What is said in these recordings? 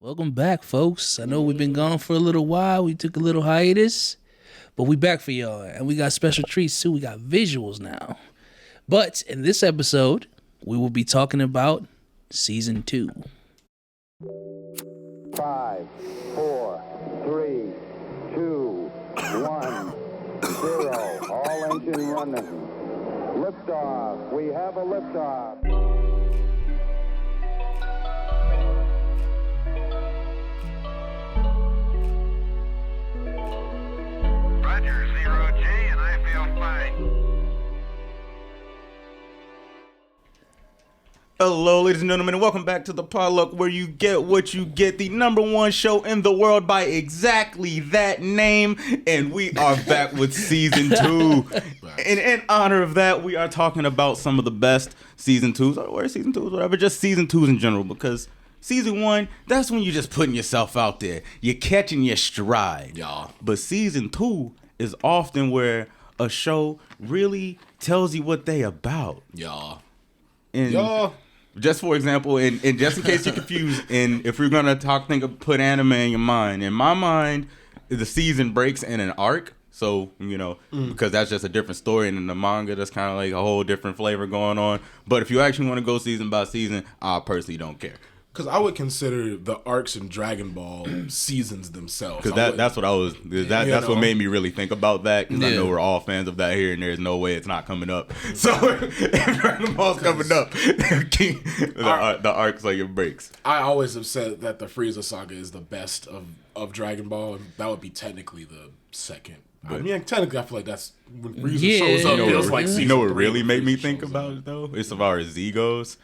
Welcome back, folks. I know we've been gone for a little while. We took a little hiatus, but we back for y'all. And we got special treats too. We got visuals now. But in this episode, we will be talking about season 2. 5, 4, 3, 2, 1, 0. All engine running. Liftoff. We have a liftoff. Roger, 0G, and I feel fine. Hello, ladies and gentlemen, and welcome back to the Potluck, where you get what you get, the number one show in the world by exactly that name. And we are back with season 2. And in honor of that, we are talking about some of the best season 2s, or season 2s, whatever, just season 2s in general, because season 1, that's when you're just putting yourself out there. You're catching your stride. Y'all. But season 2 is often where a show really tells you what they about. Y'all. And Y'all. just for example, and just in case you're confused, and if we're gonna put anime in your mind. In my mind, the season breaks in an arc. So, because that's just a different story, and in the manga, that's kind of like a whole different flavor going on. But if you actually want to go season by season, I personally don't care. Because I would consider the arcs in Dragon Ball seasons themselves. Because that's what I was. That's what made me really think about that. Because I know we're all fans of that here, and there's no way it's not coming up. So if Dragon Ball's coming up, the arc's like it breaks. I always have said that the Frieza saga is the best of Dragon Ball, and that would be technically the second. But, technically, I feel like that's when Frieza shows up. Feels like you know what really made me think about it though? As far as Z goes.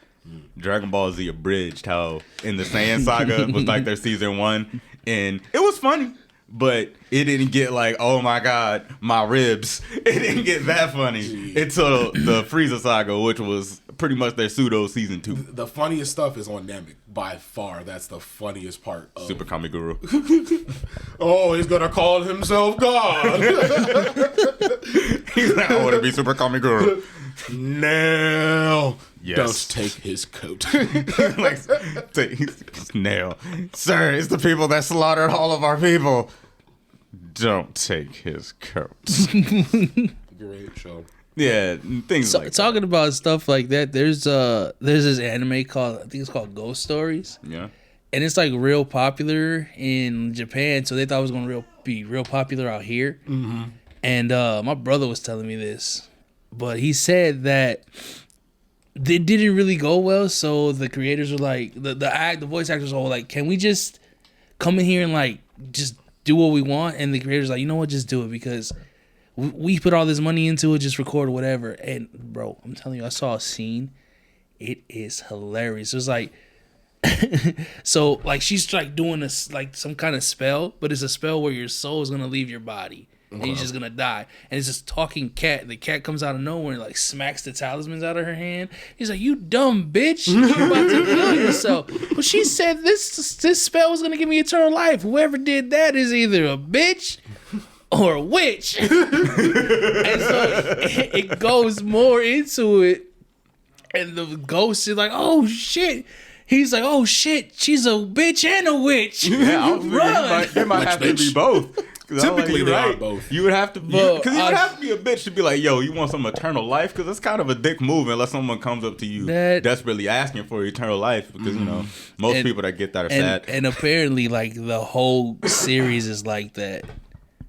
Dragon Ball Z abridged how in the Saiyan saga was like their season 1, and it was funny, but it didn't get like, oh my god, my ribs. It didn't get that funny until the Frieza saga, which was pretty much their pseudo season 2. The funniest stuff is on Namek by far. That's the funniest part of Super Kamiguru. Oh, he's gonna call himself God. He's like, I want to be Super Kamiguru. Now, Yes. don't take his coat. Like, nail. Sir, it's the people that slaughtered all of our people. Don't take his coat. Great show. Yeah, things like Talking about stuff like that, there's this anime called, I think it's called Ghost Stories. Yeah. And it's like real popular in Japan, so they thought it was going to be real popular out here. Mm-hmm. And my brother was telling me this, but he said that they didn't really go well, so the creators were like, the voice actors were all like, can we just come in here and like just do what we want? And the creators like, you know what, just do it, because we put all this money into it, just record whatever. And bro, I'm telling you, I saw a scene. It is hilarious. It was like, so like she's like doing this like some kind of spell, but it's a spell where your soul is gonna leave your body and you're just gonna die. And it's this talking cat. The cat comes out of nowhere and like smacks the talismans out of her hand. He's like, "You dumb bitch! You're about to kill yourself." But she said this spell was gonna give me eternal life. Whoever did that is either a bitch or a witch. And so it goes more into it, and the ghost is like, "Oh shit." He's like, "Oh shit, she's a bitch and a witch." Yeah, I was thinking it might have to be both. Typically, they are both. You would have to, because you would have to be a bitch to be like, "Yo, you want some eternal life?" Because it's kind of a dick move unless someone comes up to you desperately asking for eternal life. Because most people that get that are sad. And apparently, like the whole series is like that.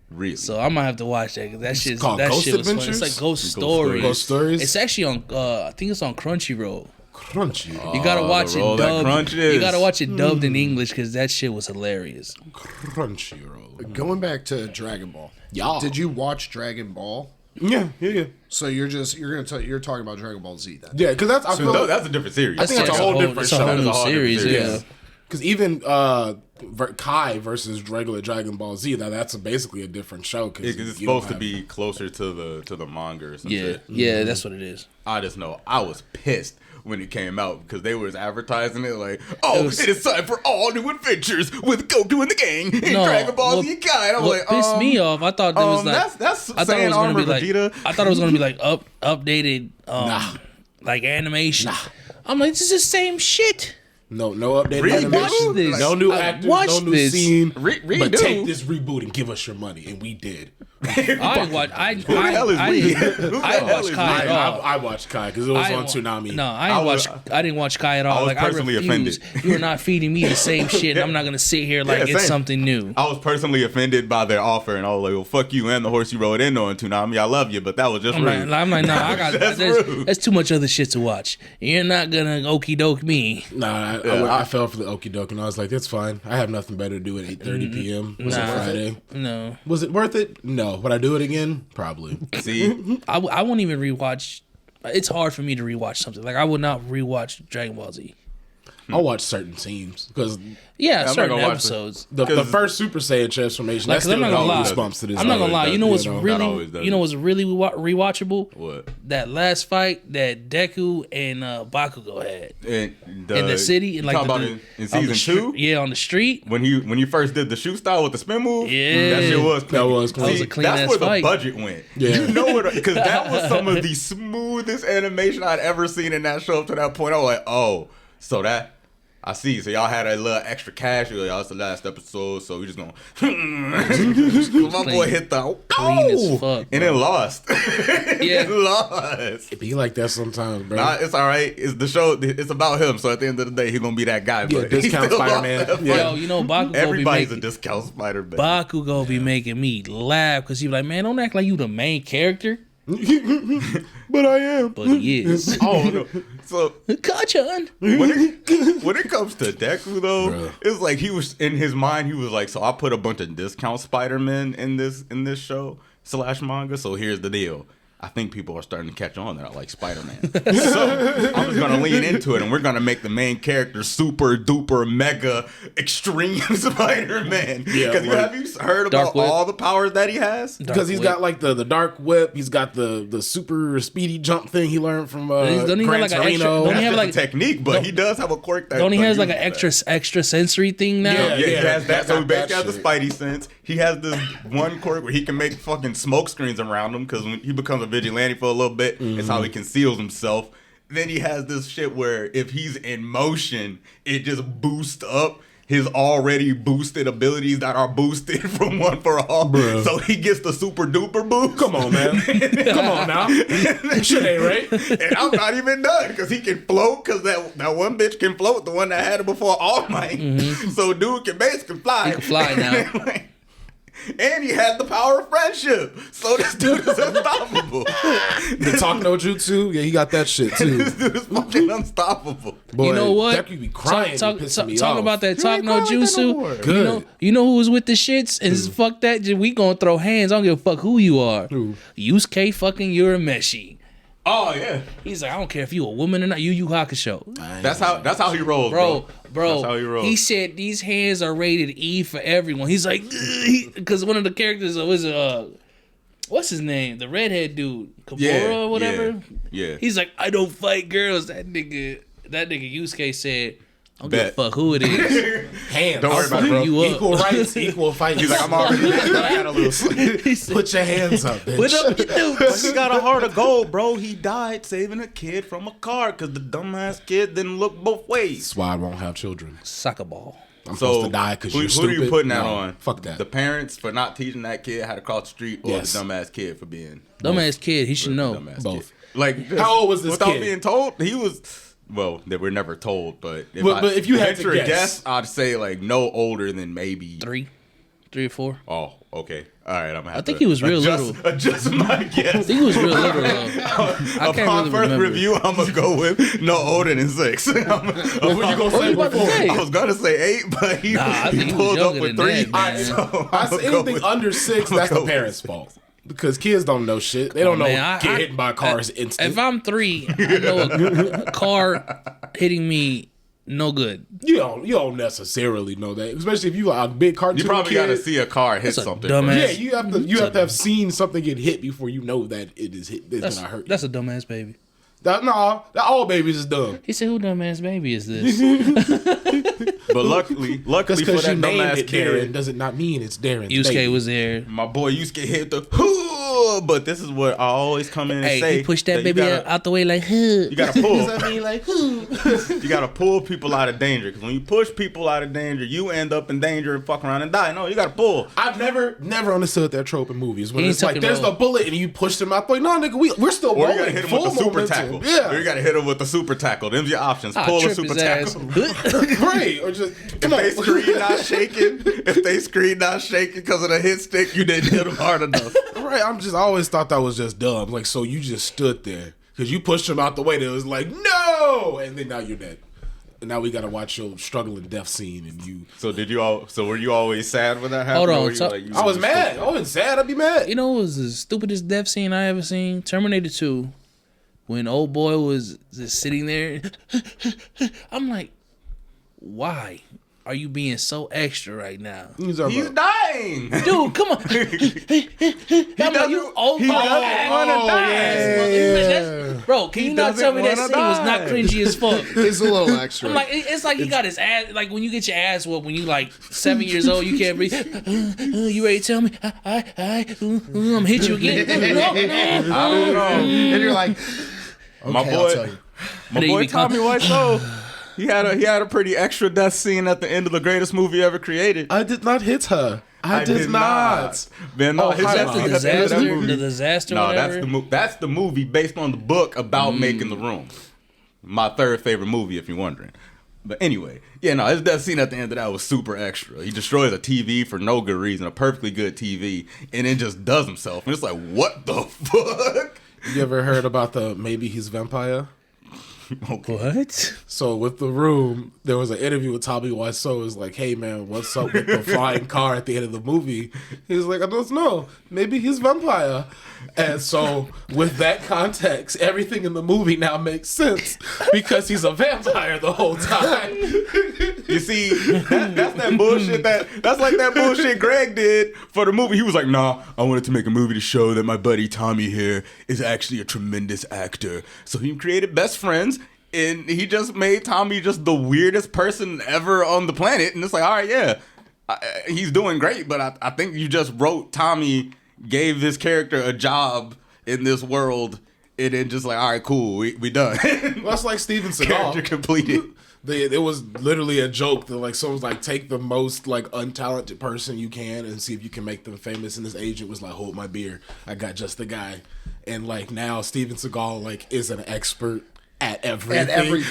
Really? So I might have to watch that, because that shit called that Ghost shit was fun. Adventures? It's like Ghost Stories. Ghost Stories? It's actually on. I think it's on Crunchyroll. Crunchy. You gotta watch it dubbed. You gotta watch it dubbed in Hmm. English, because that shit was hilarious. Crunchyroll. Going back to Dragon Ball. Y'all. Did you watch Dragon Ball? Yeah. So you're talking about Dragon Ball Z then? Yeah, because I feel like, That's a different series. I think it's a whole different show. It's a whole new series. Yeah. Because even Kai versus regular Dragon Ball Z, that's basically a different show. Cause It's supposed to be closer to the manga or something. Yeah, yeah, that's what it is. I just know I was pissed when it came out, because they was advertising it like, "Oh, it is time for all new adventures with Goku and the gang in Dragon Ball Z Kai." And I'm what like, pissed me off, I thought it was like that's I thought it was gonna be like Vegeta. I thought it was gonna be like updated like animation. I'm like, this is the same shit. No updated Redo? animation. This. No new I actors. watched No new this. scene. Redo. But take this reboot and give us your money, and we did. I didn't watch. I the hell is we? Who the didn't hell watch is Kai at all. I watched Kai because it was on Toonami. No, I didn't watch Kai at all. I was personally refuse. offended. You are not feeding me the same shit, and I'm not gonna sit here like Yeah, it's same. something new. I was personally offended by their offer, and I was like, "Well, fuck you and the horse you rode in on, Toonami. I love you, but that was just I'm rude." like, no, I got That's there's rude. too much other shit to watch. You're not gonna okie doke me. Nah, I fell for the okie doke, and I was like, "It's fine. I have nothing better to do at 8:30 p.m. Was it Friday? No, Was it worth it? No. Would I do it again? Probably. See, I won't even rewatch. It's hard for me to rewatch something. Like I would not rewatch Dragon Ball Z. I'll watch certain scenes because Yeah, not certain gonna watch episodes. the first Super Saiyan transformation. Like, That's 'cause I'm still not gonna got lie. goosebumps to this. I'm not gonna day. lie. You know what's That really, always does. you know what's really rewatchable? what? That last fight that Deku and Bakugo had In in the city, in like talking the, about in on the season 2, Yeah, on the street. when you first did the shoot style with the spin move, Yeah. that shit was clean. That was clean. That was a clean that's ass where fight. the budget went. Yeah. You know what? Because that was some of the smoothest animation I'd ever seen in that show up to that point. I was like, oh, so that. I see. So y'all had a little extra cash. You're like, oh, it's the last episode, so we just gonna. My boy hit the Clean as fuck, and it lost. Yeah. It lost. It be like that sometimes, bro. Nah, it's all right. It's the show. It's about him. So at the end of the day, he's gonna be that guy. Yeah, But he discount still lost Spider-Man. that Yeah. fight. Yo, you know Bakugo Everybody's be a making discount Spider-Man. Bakugo be making me laugh because he be like, man, don't act like you the main character, But I am. but he is. Oh no! So Kachan. when it comes to Deku though, Bruh. it's like he was in his mind. He was like, so I put a bunch of discount Spider-Man in this show / manga. So here's the deal. I think people are starting to catch on that I like Spider-Man. So I'm just gonna lean into it, and we're gonna make the main character super duper mega extreme Spider-Man. Yeah, Because like have you heard Dark about Whip. all the powers that he has? Because he's got like the dark whip. He's got the super speedy jump thing he learned from Don't he have Gran like an extra- Torino. don't he have That's like- a technique, but he does have a quirk that. Don't he has like an uses that. extra sensory thing now? Yeah. Yeah, he has that. So he got basically that has the shit. Spidey sense. He has this one quirk where he can make fucking smoke screens around him because when he becomes a vigilante for a little bit, it's how he conceals himself. Then he has this shit where if he's in motion, it just boosts up his already boosted abilities that are boosted from One for All. Bruh. So he gets the super duper boost. Come on, man. Come on now. Shit ain't right. And I'm not even done because he can float because that one bitch can float, the one that had it before All Might. So dude can basically fly. He can fly now. And he has the power of friendship. So this dude is unstoppable. The talk no jutsu, yeah, he got that shit too. This dude is fucking unstoppable. Boy, You know what? Deku be crying, Talk pissing me talk off. about that You talk ain't no crying like that no jutsu. more. Good. You know who was with the shits and fuck that. We gonna throw hands. I don't give a fuck who you are. Who? Yusuke fucking Urameshi. Oh yeah. He's like, I don't care if you a woman or not. Yu Yu Hakusho. That's how he rolls, bro. Bro, That's how he rolls. he said these hands are rated E for everyone. He's like, because one of the characters was what's his name? The redhead dude, Kabura or whatever. Yeah. He's like, I don't fight girls. That nigga Yusuke said, I don't Bet. give a fuck who it is. Hands. Don't worry about it, bro. You up. Equal rights, equal fight. He's like, I'm already. I got a little. He said, Put your hands up, bitch. put up your dukes. He got a heart of gold, bro. He died saving a kid from a car because the dumbass kid didn't look both ways. That's why I won't have children. Soccer ball. I'm supposed to die because you're who stupid. are you putting that No, on? Fuck that. The parents for not teaching that kid how to cross the street, or Yes. the dumbass kid for being Dumbass kid, he should know. dumbass Both. kid. Like, How old was this without kid? being told, he was. Well, they were never told, but But if you had to venture a guess. I'd say like no older than maybe 3 or 4. Oh, okay. All right, I'm gonna have I think to he was real adjust, little. Adjust my guess. I think he was real little though. I can't Upon really first remember. review, I'm gonna go with no older than 6. What you gonna What say you about to before? say? I was gonna say 8, but he, Nah, I think he was pulled up younger with than 3. that, man. So I I'ma say go anything with- under 6, I'ma that's go the with parents' fault. Because kids don't know shit. They don't know Man, get hit by cars instant. If I'm 3, I know a car hitting me no good. you don't necessarily know that, especially if you are a big cartoon You probably kid. gotta see a car hit That's a something. dumbass- Yeah, you have to have seen something get hit before you know that it is hit. It's gonna hurt. That's a dumbass baby. No, all babies is dumb. He said, who dumbass baby is this? But luckily Just for because you that named dumbass it Darren kid, does it not mean it's Darren's Yusuke baby. was there. my boy used to get hit the. No, but this is what I always come in and Hey, say. he pushed that baby out the way like, huh. You gotta pull. Does that mean like who? You gotta pull people out of danger. Because when you push people out of danger, you end up in danger and fuck around and die. No, you gotta pull. I've never understood that trope in movies when He it's like took it there's all. the bullet and you push them out. Like, no, nigga, we're still Or rolling. you gotta hit him with the Full super momentum. tackle. Yeah. Or you gotta hit him with the super tackle. Them's your options. I'll Pull a trip super his ass. tackle. Right. Or just come on. If they screen not shaking, because of the hit stick, you didn't hit them hard enough. Right. I always thought that was just dumb. Like, so you just stood there because you pushed him out the way. That was like, no, and then now you're dead. And now we gotta watch your struggling death scene, and you. So were you always sad when that happened? Hold on, Or were you so- you I was just mad. I wasn't sad. I'd be mad. You know what was the stupidest death scene I ever seen? Terminator 2. When old boy was just sitting there. I'm like, why are you being so extra right now? He's dying. Dude, come on. I'm like, you old he doesn't wanna die. Bro, can you not tell me that scene was not cringy as fuck? It's a little extra. I'm like, it's like he got his ass, like when you get your ass whooped when you like 7 years old, you can't breathe. You ready to tell me? I'm gonna hit you again. I don't know. and you're like, okay, My I'll tell you. My Then boy you become- Tommy Wiseau, he had a pretty extra death scene at the end of the greatest movie ever created. I did not hit her. I did not. Man, no, his hi, death Mom. scene The at the end of that disaster, movie. the disaster, No, whatever. that's the movie based on the book about making the room. My third favorite movie, if you're wondering. But anyway, yeah, no, his death scene at the end of that was super extra. He destroys a TV for no good reason, a perfectly good TV, and then just does himself. And it's like, what the fuck? You ever heard about the maybe he's vampire? What? So with The Room, there was an interview with Tommy Wiseau. It was like, hey man, what's up with the flying car at the end of the movie? He was like, I don't know. Maybe he's vampire. And so with that context, everything in the movie now makes sense because he's a vampire the whole time. You see, that's that bullshit that's like that bullshit Greg did for the movie. He was like, nah, I wanted to make a movie to show that my buddy Tommy here is actually a tremendous actor. So he created Best Friends, and he just made Tommy just the weirdest person ever on the planet. And it's like, all right, yeah, he's doing great, but I think you just wrote Tommy, gave this character a job in this world, and then just like, all right, cool, we done. Well, that's like Steven Character Seagal. completed. It was literally a joke that like someone's like, take the most like untalented person you can and see if you can make them famous. And his agent was like, hold my beer, I got just the guy. And like now Steven Seagal like is an expert at everything.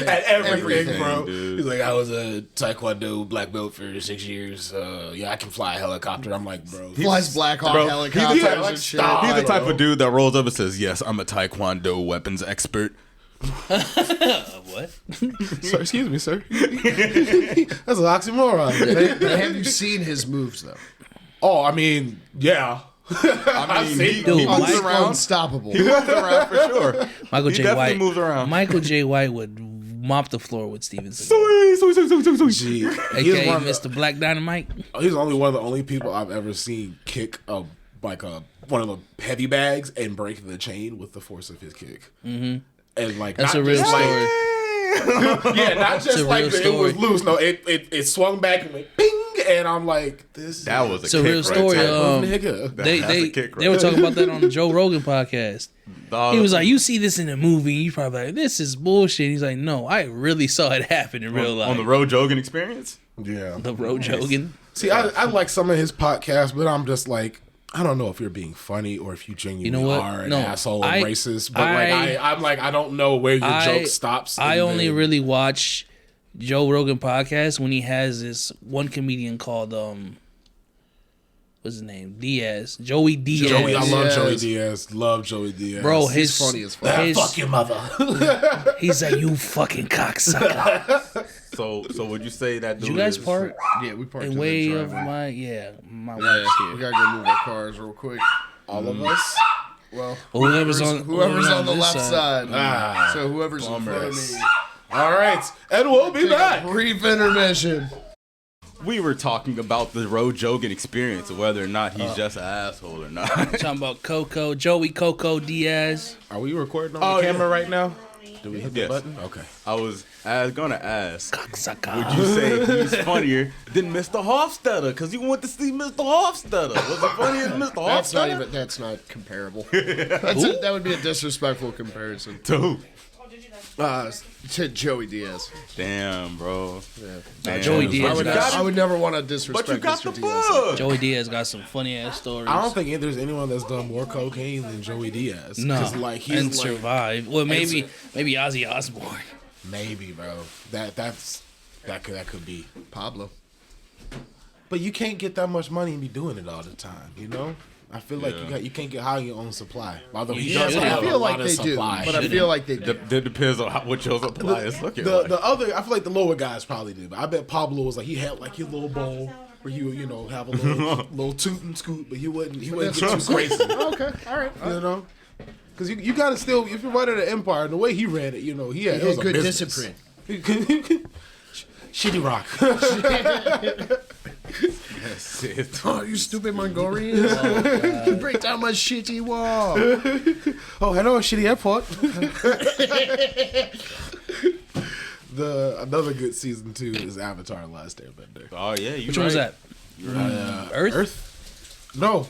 At everything, bro. Dude. He's like, I was a Taekwondo black belt for 6 years. Yeah, I can fly a helicopter. I'm like, bro. Flies Black Hawk Bro, helicopters like, and shit. stop. He's the type of dude that rolls up and says, yes, I'm a Taekwondo weapons expert. What? Sir, excuse me, sir. That's an oxymoron. But have you seen his moves though? Oh, I mean, yeah. I've seen he- Dude, he moves Mike- around. Unstoppable. He moves around for sure. Michael He J. definitely White. moves around. Michael J. White would mop the floor with Steven Seagal, Gee, he's aka one of the- Mr. Black Dynamite. He's only one of the only people I've ever seen kick one of the heavy bags and break the chain with the force of his kick. Mm-hmm. And like That's not a real just, story. yeah, not just a like real it was story. loose. No, it swung back and went ping, and I'm like, this. That was It's a a kick real right story. there. Nigga. They That's a kick right they were there. talking about that on the Joe Rogan podcast. He was like, "You see this in a movie, you probably like, this is bullshit." He's like, "No, I really saw it happen in real life." on the Road Jogan Experience. Yeah. The Road Rogan. See, I like some of his podcasts, but I'm just like, I don't know if you're being funny or if you genuinely know what? are an No, asshole and I- racist. But I- I'm like, I don't know where your joke stops. I and only then- really watch Joe Rogan podcast when he has this one comedian called what's his name? Diaz. Joey Diaz. Joey, I love Diaz. Joey Diaz. Love Joey Diaz. Bro, He's funny as fuck. Ah, fuck your mother. He's like, "You fucking cocksucker." So would you say that dude Did you guys is- part Yeah, we parked in in way the of driveway. my Yeah, wife's we here. gotta go move our cars real quick. All of us. Well, Whoever's on the this left side. Ah. So whoever's in front of me. All right, and we'll be Take back. a brief intermission. We were talking about the Road Jogan Experience, whether or not he's just an asshole or not. Talking about Joey Coco Diaz. Are we recording on the camera right now? Do we hit the Yes. button? Okay. I was gonna ask, Cocksucker. would you say he's funnier than Mr. Hofstadter? Because you went to see Mr. Hofstadter. Was it funnier than Mr. That's not Hofstadter? even. That's not comparable. That would be a disrespectful comparison. To who? To Joey Diaz. Damn, bro. Damn. Joey Diaz I would never want to But disrespect you got Mr. the Diaz. book. Joey Diaz got some funny ass stories. I don't think there's anyone that's done more cocaine than Joey Diaz. No, 'Cause, like, he's and like, survive. Well, maybe Ozzy Osbourne. maybe, bro. That could be. Pablo. But you can't get that much money and be doing it all the time, you know? I feel like you can't get high on your own supply. Although he You does should. have I feel a lot like of they do, supply. but I feel like they do. That depends on what your supply is looking The like. other, I feel like the lower guys probably did, but I bet Pablo was like, he had like his little bowl where he would, have a little toot and scoot, but he wouldn't get too crazy, Okay, all right. you know? Because you got to still, if you're running an empire, the way he ran it, he had, it was a good business. discipline. Shitty rock. That's it. Oh, you stupid Mongolians! You break down my shitty wall. Oh, hello, shitty airport. Another good season 2 is Avatar: The Last Airbender. Oh yeah, you Which one was that? Earth? Earth? No.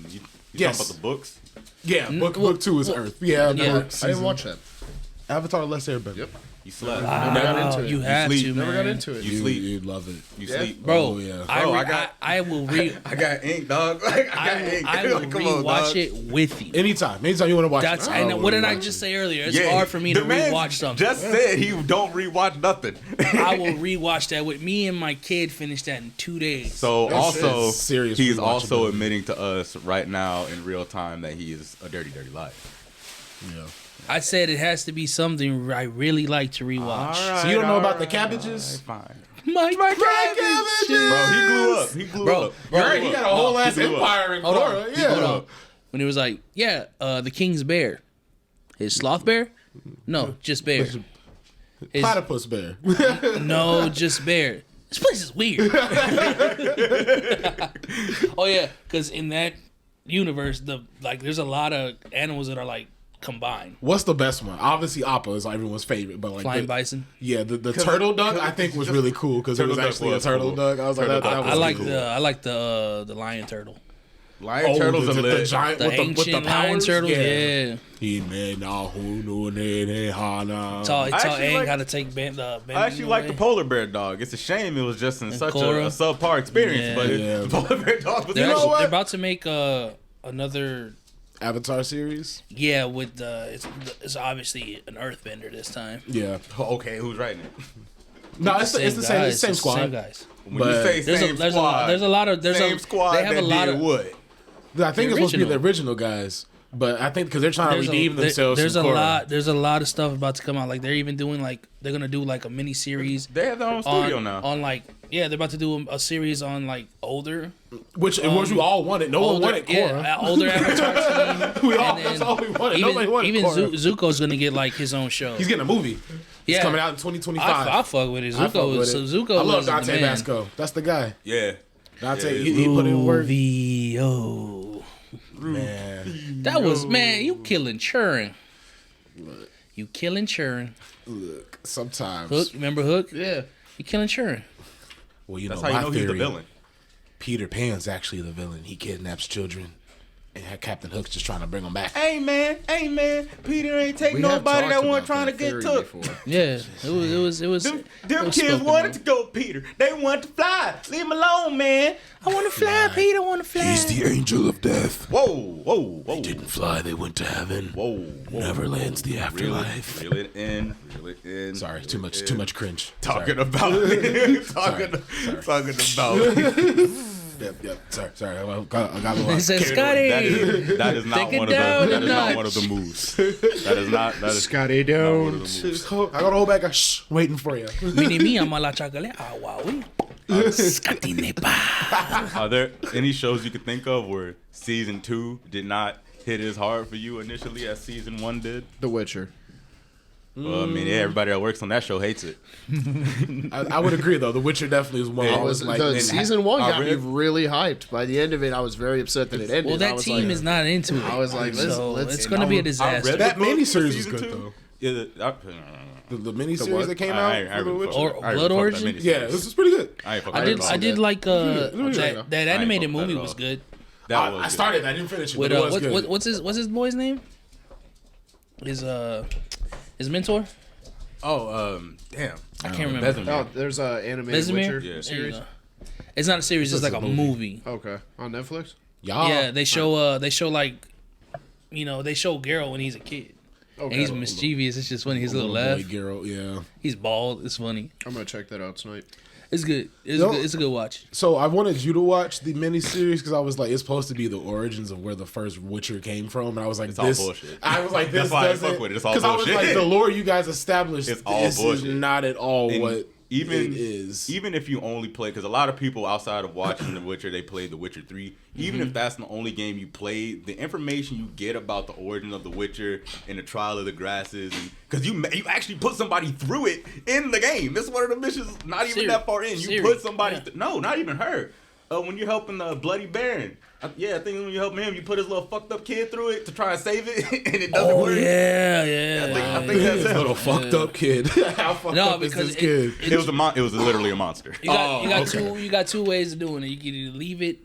You Yes. talking about the books? Yeah, book 2 is Earth. Yeah, Yeah. book I season. didn't watch that. Avatar: The Last Airbender. Yep. You slept. Never got into it. You had sleep. to, man. Never got into it. You sleep. You'd love it. You Yeah. sleep. Bro, Oh, yeah. I will I got ink, dog. Like, I will Come on, rewatch dog. it with you. Anytime you want to watch That's it. and what did I just say earlier? It's hard for me to the man rewatch something. Just said he don't rewatch nothing. I will rewatch that with me and my kid. Finish that in 2 days. So also, is serious he's also rewatchability. admitting to us right now in real time that he is a dirty, dirty liar. Yeah. I said it has to be something I really like to rewatch. So you don't know about the cabbages? Fine. My cabbages! Bro, he grew up. He grew up. Right, he got a whole ass blew up. empire in Hold Korra. on. Yeah. Hold on. When he was like, the king's bear. His sloth bear? No, just bear. His- Platypus bear. no, just bear. This place is weird. Oh yeah, because in that universe, there's a lot of animals that are like combined. What's the best one? Obviously, Appa is everyone's favorite, but like Flying bison. Yeah, the turtle duck I think was really cool because it was Turtle duck actually a was turtle cool. duck. I was like, Turtle that duck was I like cool. the lion turtle. Lion turtles are the lit. giant The with ancient the lion powers? turtle. Yeah. He made now who knew ne hana. Taught actually Aang like- how to take the I actually like the away. polar bear dog. It's a shame it was just in such a Korra. subpar experience, Yeah. but Yeah. the polar bear dog was They're, know actually- what? they're about to make another. Avatar series. Yeah, with it's obviously an earthbender this time. Yeah. Okay, who's writing it? No, it's the same. guys, It's the same it's squad. Same guys. When But you say There's same a squad, lot of same squad they have that a lot did of what? I think it's supposed to be the original. original guys, but I think because they're trying to redeem themselves. There's a from Korra. lot. There's a lot of stuff about to come out. Like they're even doing they're gonna do like a mini series They have their own studio on now. they're about to do a series on like older Which you all wanted. No one wanted Korra. yeah, older Avatar team. We all, And that's then all we wanted. Even, Nobody wanted even Korra. Zuko's gonna get like his own show. He's getting a movie. yeah, It's coming out in 2025. I fuck with it. I fuck with So it. Zuko I love is the Dante man. Basco. That's the guy. Yeah. Dante, Yeah. he put in work. Ruvio. Man, That was you killing Churin. You killing Churin. look, sometimes. Hook, remember Hook? Yeah. You killing Churin. Well, you That's know, how you my know theory, he's the villain. Peter Pan's actually the villain. He kidnaps children, and Captain Hook's just trying to bring them back. Hey man, Peter ain't take We have nobody talked that wasn't about trying to that get theory took. before. Yeah, it was. Them it was kids spoken wanted on. to go, Peter. They wanted to fly. Leave him alone, man. I want to fly, Peter. I want to fly. He's the angel of death. Whoa. They didn't fly, they went to heaven. Whoa. Neverland's the afterlife. Reel it in. Sorry, too much cringe. Talking Sorry. about. Talking about. Yep. Sorry. I got a He lot. said, Scotty. That is not Take it one of down the. a That is not notch. one of the moves. That is not. That is Scotty not one of the down. moves. I gotta hold back a shh, waiting for you. Mini me, I'm a la chocolate. Ah, wow. Scotty Nepa. Are there any shows you could think of where season 2 did not hit as hard for you initially as season 1 did? The Witcher. Well, I mean, everybody that works on that show hates it. I would agree though. The Witcher definitely is one. Yeah. I was like, the season 1 got me read- really hyped. By the end of it, I was very upset that it ended. Well, I that was team like, is not into it. I was like, so let's it's going to be a disaster. read that the book for miniseries was season good 2. though. Yeah, The miniseries what? that came I out for The really Witcher. fuck with- I really Blood fuck with Origin? that miniseries. Yeah, this is pretty good. I did like that animated fuck with that movie at was all. good. That was I good. started that. I didn't finish it, With but it was good. what's his boy's name? His mentor? Oh, damn. I can't remember. Besimir. Oh, there's a animated Vesemir? Witcher Yeah. There you series. go. It's not a series. It's like a movie. Okay, on Netflix. Y'all. Yeah, they show like, they show Geralt when he's a kid. Okay, And he's mischievous. It's just funny. His little Little boy laugh. Geralt, yeah. He's bald. It's funny. I'm gonna check that out tonight. It's good. No. It's a good watch. So I wanted you to watch the miniseries because I was like, it's supposed to be the origins of where the first Witcher came from, and I was like, It's all this. bullshit. I was like, this That's why I doesn't. fuck with it. It's all I was like, bullshit. the lore you guys established, It's all this bullshit. is not at all And what even it is. Even if you only play, because a lot of people outside of watching The Witcher, they played The Witcher 3. Even if that's the only game you played, the information you get about the origin of The Witcher and the Trial of the Grasses, because you actually put somebody through it in the game. This is one of the missions, not even Ciri. that far in. You Ciri. put somebody, Yeah. no, not even her. When you're helping the Bloody Baron. I think when you help him, you put his little fucked up kid through it to try and save it, and it doesn't Oh work. yeah. I think that's This it. little fucked up kid. How fucked No, up is because this kid? It was literally a monster. You got two ways of doing it. You can either leave it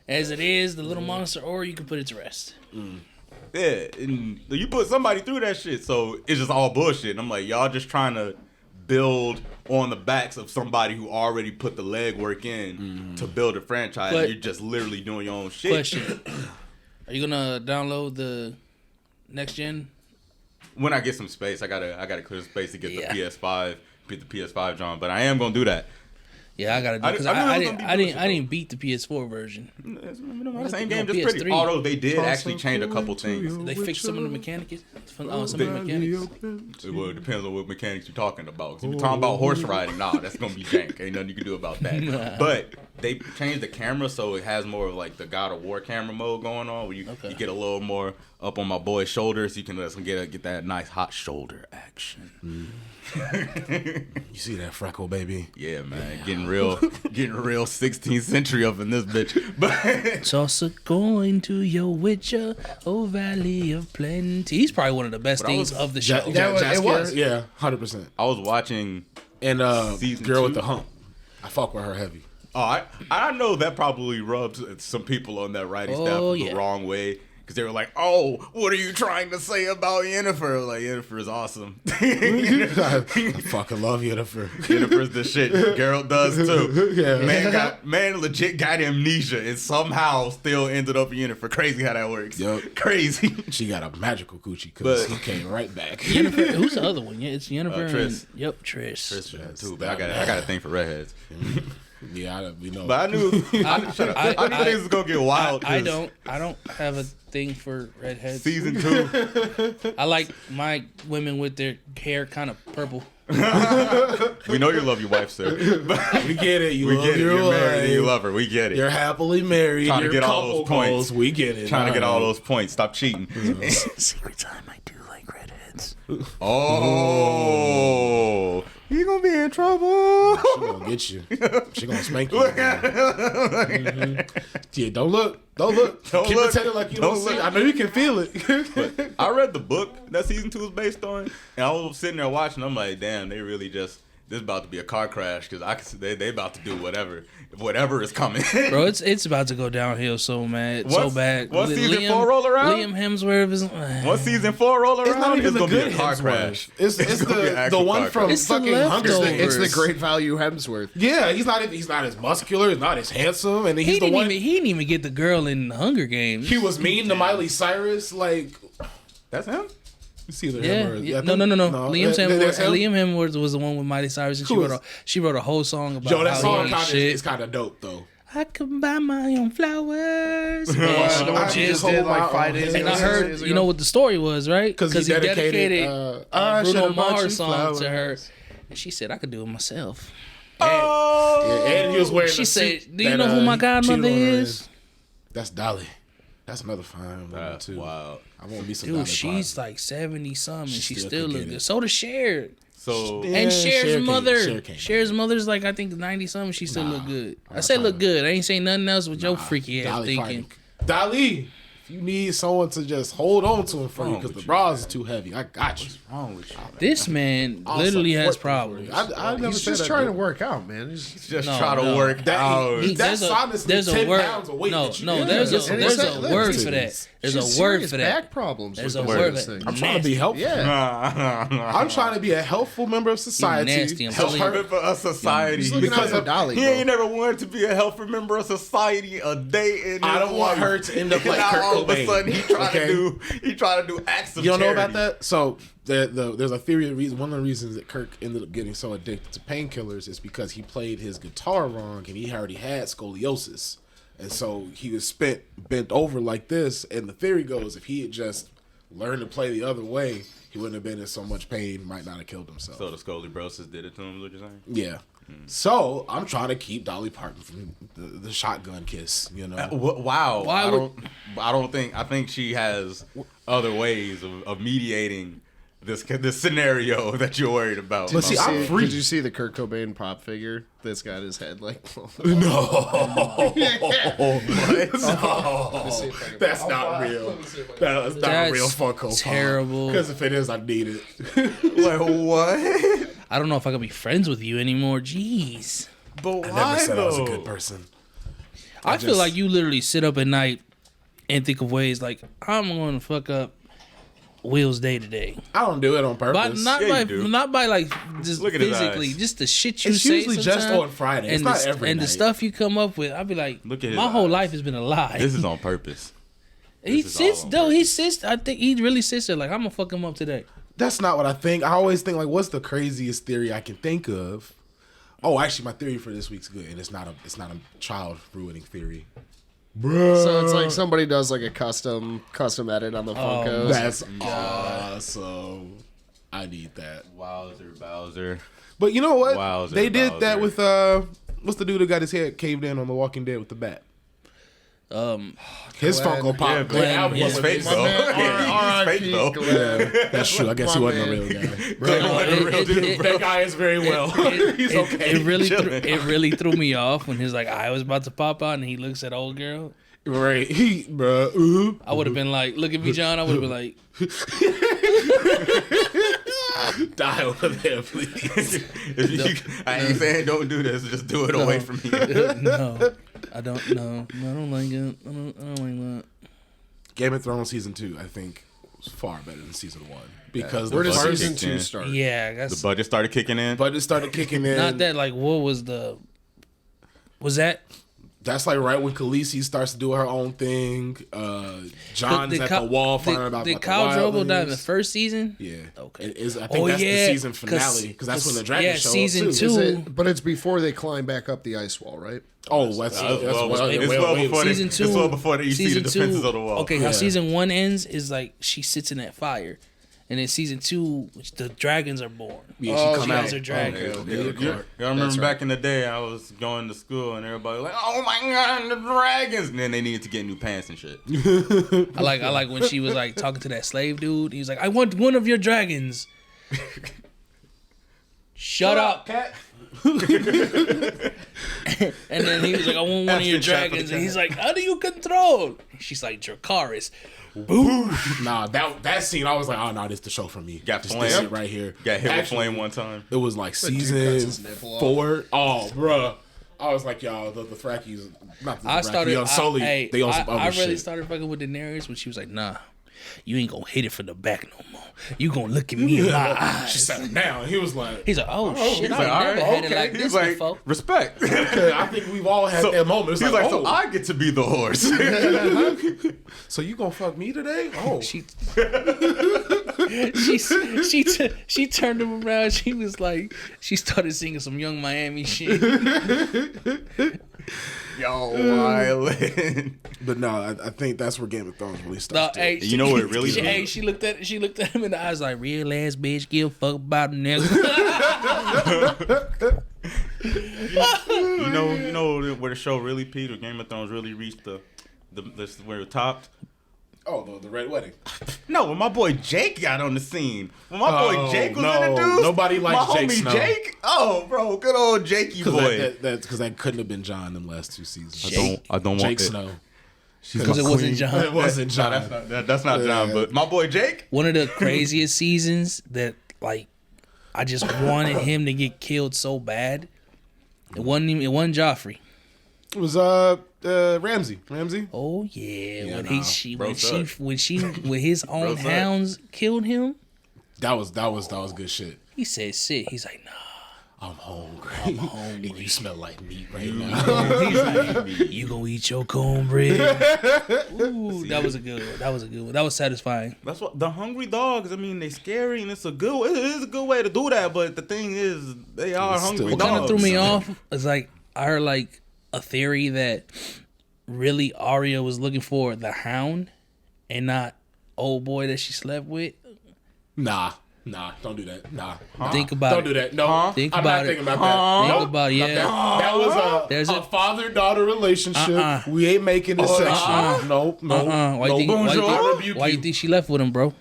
as it is, the little monster, or you can put it to rest. Yeah, and you put somebody through that shit, so it's just all bullshit. And I'm like, y'all just trying to build on the backs of somebody who already put the legwork in to build a franchise. But- You're just literally doing your own shit. Question: Are you gonna download the next gen? When I get some space, I gotta clear space to get Yeah. the PS5, John. But I am gonna do that. Yeah, I gotta do I because knew it was I gonna be didn't bullshit, I didn't beat the PS4 version. It's the same No, game, just pretty. PS3. Although they did actually change a couple things. They fixed some of the mechanics. Some of the mechanics. Well, it depends on what mechanics you're talking about. 'Cause if you're talking about horse riding, nah, that's gonna be jank. Ain't nothing you can do about that. But they changed the camera so it has more of like the God of War camera mode going on, where you get a little more up on my boy's shoulders. So you can get that nice hot shoulder action. You see that freckle, baby? Yeah, man, getting real 16th century up in this bitch. But Toss a coin to your Witcher, oh Valley of Plenty. He's probably one of the best But I things was- of the show. It was. Yeah, 100%. I was watching. And Season girl 2? with the hump. I fuck with her heavy. Oh, I know that probably rubs some people on that writing staff the wrong way. Because they were like, oh, what are you trying to say about Yennefer? Like, Yennefer is awesome. I fucking love Yennefer. Yennefer's the shit. Geralt does too. Yeah. Man legit got amnesia and somehow still ended up Yennefer. Crazy how that works. Yup. Crazy. She got a magical coochie because But- he came right back. Yennefer, who's the other one? Yeah, it's Yennefer. Triss. And, yep, Triss. Yes, Too, but I got a thing for redheads. Yeah, we know. But I knew shut up. I knew things was gonna get wild. I 'cause don't have a thing for redheads. Season 2. I like my women with their hair kind of purple. We know you love your wife, sir. But we get it. You we love get it. your You're married and you wife. love her. We get it. You're happily married. Trying to Your get all couple those points. goals, we get it. Trying to get all right. those points. Stop cheating. Secret time, I do like redheads. Oh, you gonna be in trouble. She gonna get you. She gonna spank you. Yeah, don't look. Don't look. Don't Keep look. pretending like you don't, Don't see. look. I know you can feel it. I read the book that season 2 is based on, and I was sitting there watching. I'm like, damn, they really just this about to be a car crash because I can see they about to do whatever is coming. Bro, it's about to go downhill so bad. Once season 4 roll around, Liam Hemsworth is. once season 4 roll around, It's not even it's the gonna be good a car Hemsworth. crash. It's gonna be an the actual one car from crash. It's the fucking Hunger leftovers. Games. It's the great value Hemsworth. Yeah, he's not as muscular, he's not as handsome, and He he's the one. he didn't even get the girl in Hunger Games. He was mean to Miley Cyrus. Like, That's him. it's either Yeah, him or yeah. I No. think- Liam that's him? Hemsworth was the one with Miley Cyrus, and Who is- she wrote a whole song about Yo, that how song he ain't shit. is kind of dope though. I can buy my own flowers. The one I she just just did hold like my 5 own days hand. ago. And I 6 heard, days you ago. know what the story was, right? Because he dedicated a Bruno should've bought you Mars song to her. flowers. And she said, I could do it myself. Yeah, and he was wearing. She a said, suit do you that, know who my he godmother cheated on her is? in. That's Dolly. That's another fine woman too. Wow. I won't be some Dude, Dolly she's Parton. like 70-something, and she still still could look get good. it. So does Cher. So Yeah, And Cher Cher's came- mother. Cher came. Cher's mother's like, I think 90-something. She still look good. I not say trying look to- good. I ain't saying nothing else with your freaky ass Dolly thinking. Dolly If you need someone to just hold on to him for you wrong because the with you, bras are too heavy, I got you. What's wrong with you? This man I'll literally has support you for problems. you. I never He's said just that, trying to dude. work out, man. He's Just No, try to no. work out. That's honestly there's 10 a word. pounds of weight No, that you no, get. there's Yeah. a there's a Look, word listen, for that. There's She's a word serious for that. back problems. There's with a the word. thing. I'm trying to be helpful. Yeah. I'm trying to be a helpful member of society. nasty, I'm Help telling her. you. For a society. He's looking Because out for of- Dolly, He bro. ain't never wanted to be a healthy member of society a day in his I don't want life. her to end up like Now Kurt all of a Cobain, sudden he trying okay? to do acts of You don't know charity. about that? So there's a theory. One of the reasons that Kirk ended up getting so addicted to painkillers is because he played his guitar wrong and he already had scoliosis, and so he was bent over like this. And the theory goes, if he had just learned to play the other way, he wouldn't have been in so much pain. Might not have killed himself. So the scoliosis did it to him, is what you're saying? Yeah. So I'm trying to keep Dolly Parton from the shotgun kiss. You know. Wow. Why I think she has other ways of mediating this scenario that you're worried about. But see, I'm free. Did you see the Kurt Cobain pop figure that's got his head like? No. That's not real. That's not a That's real Funko terrible. Because if it is, I need it. Like what? I don't know if I could be friends with you anymore. Jeez. But why I never said I was a though? good person. I feel like you literally sit up at night and think of ways like I'm going to fuck up Will's day to day, I don't do it on but purpose. Yeah, you do. not by like just Look at his physically, eyes. just the shit you It's say. usually just sometimes, on Friday. It's and not the, every and night. the stuff you come up with. I'd be like, Look at his my whole eyes. life has been a lie. This is on purpose. He this is all sits on though. purpose. He sits. I think he really sits there like I'm gonna fuck him up today. That's not what I think. I always think like, what's the craziest theory I can think of? Oh, actually, my theory for this week's good, and it's not a child ruining theory. So it's like somebody does like a custom edit on the Funkos. That's awesome. I need that. Bowser. But you know what? Wowzer, they did that Bowser. with what's the dude that got his head caved in on The Walking Dead with the bat? His Glenn. Funko Pop. Yeah, Glenn Albert he's was fake his- though. man, He's fake though. Yeah, that's true. I guess he My wasn't a man. real guy. That guy is very well. He's okay. It really threw me off when his like eye was about to pop out and he looks at old girl. Right. I would have been like, look at me, John. I would have been like, Die over there, please. I ain't saying don't do this. Just do it away from me. no, I don't know. I don't like it. I don't like that. Game of Thrones season 2, I think, was far better than season 1 because Where the does first season kicked 2 in. start? Yeah, The that's budget started kicking in. budget started kicking in. not that. Like, what was the? Was that? That's like right when Khaleesi starts to do her own thing. John's Did at Cal- the wall finding out about Did the Khal Drogo die in the wildlings. first season? Yeah. Okay. It is, I think that's the season finale because that's when the dragons show season up too. two. Is it, but it's before they climb back up the ice wall, right? Oh, that's It's Season two. It's well before you see the defenses of the wall. Okay, Yeah. how season 1 ends is like she sits in that fire, and then season 2, the dragons are born. Yeah, Oh, she come guys out. are dragons. I remember back in the day, I was going to school and everybody was like, "Oh my god, the dragons!" And then they needed to get new pants and shit. I like when she was like talking to that slave dude. He was like, "I want one of your dragons." Shut up. cat. And then he was like, "I want one of your Ashton Chapel dragons," the and he's like, "How do you control?" She's like, "Dracarys." Boosh. Nah, that scene, I was like, oh no, this the show for me. Got this flame. shit right here. Got hit with Actually, flame one time. It was like dude cuts season his nipple off. 4. Oh, bruh. I was like, y'all, the Thrakkies, not the I Thrakkies, started. Unsullied, I, they on some other I really shit. started fucking with Daenerys when she was like, "Nah, you ain't gonna hit it from the back no more. You gonna look at me in my eyes." She sat him down. He was like, He's like, "Oh, shit, He's I like, all never right, had it okay. like He's this like, before." respect. okay, I think we've all had that moment. It's He's like, oh, so I get to be the horse. so you gonna fuck me today? Oh, She turned him around. She was like, she started singing some Young Miami shit. Yo, Island. but no, I think that's where Game of Thrones really No, starts. hey, You know what it really Hey, is? she looked at him in the eyes like, "Real ass bitch, give a fuck about a nigga." You know where the show really peaked, or Game of Thrones really reached the where it topped. Oh, the Red Wedding. No, when my boy Jake got on the scene, when my boy Oh, Jake was no. introduced, Nobody likes my Jake homie Snow. Jake. Oh, bro, good old Jakey boy. That's because that couldn't have been John them last 2 seasons. I don't want Jake it. Snow. because it wasn't John. It wasn't John. That's not John, but my boy Jake. One of the craziest seasons that like I just wanted him to get killed so bad. It wasn't Joffrey. It was Ramsey. Oh yeah, when nah, when his own hounds killed him. That was good shit. He said, "Sit." He's like, "Nah, I'm hungry. hungry. You smell like meat right now. He's like, you gonna eat your cornbread?" Ooh, that was a good one. That was satisfying. That's what the hungry dogs. I mean, they scary and it is a good way to do that. But the thing is, they are hungry What dogs. kind of threw me off is like I heard like a theory that really Arya was looking for the Hound and not old boy that she slept with. Nah, don't do that. Nah. Think about Don't it. do that. No, Think I'm about not it. thinking about that. Think Nope. about it. Yeah. That was There's a a- father-daughter relationship. We ain't making this section. Nope. Why you think? Why you think she left with him, bro?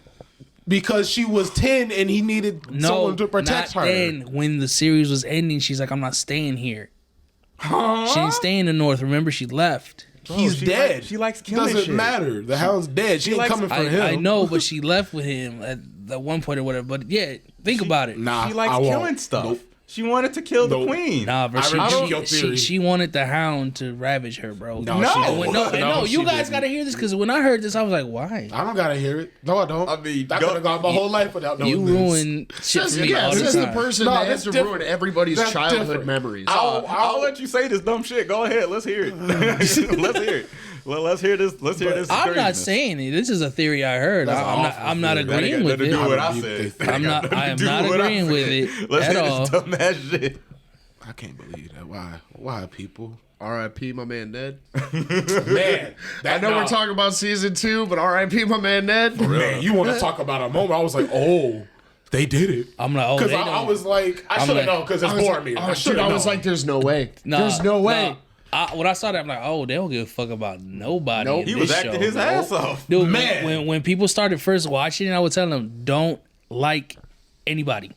Because she was 10 and he needed someone to protect not her. then. When the series was ending, she's like, "I'm not staying here." She didn't stay in the North. Remember, she left. He's dead. she likes killing Doesn't shit. matter. The hound's dead. She ain't likes- coming for him. I know, but she left with him at one point or whatever. But yeah, think about it. Nah, She likes I won't. killing stuff. Nope. She wanted to kill the Nope. queen. Nah, bro. I rebuke your theory. She wanted the Hound to ravage her, bro. No, No. she didn't. No, she you guys didn't. gotta hear this because when I heard this, I was like, "Why? I don't gotta hear it. No, I don't. I mean, I could have gone my whole life without knowing You this. ruin shit for me all Says the the time." person No, that has that's to different. ruin everybody's That's childhood different. memories. I'll let you say this dumb shit. Go ahead. Let's hear it. Let's hear it. Well, let's hear this. Let's hear this. I'm not craziness. saying it. This is a theory I heard. That's I'm not. awful I'm not theory. That ain't agreeing got with nothing to do it. with what I I said. rebuke That ain't I'm got not- nothing I to am do not what I agreeing with said. it Let's at hear all. this dumb ass shit. I can't believe that. Why people? R.I.P. my man Ned. Man, I know we're talking about season 2, but R.I.P. my man Ned. Man, you want to talk about a moment? I was like, oh, they did it. I'm like, oh, Because they I don't. was like, I should have known because it's Boromir. I should have I was known. like, there's no way. Nah, There's no way. nah. When I saw that, I'm like, oh, they don't give a fuck about nobody. Nope. in He this was acting show. his ass off. Dude, Man. when people started first watching it, I would tell them, don't like anybody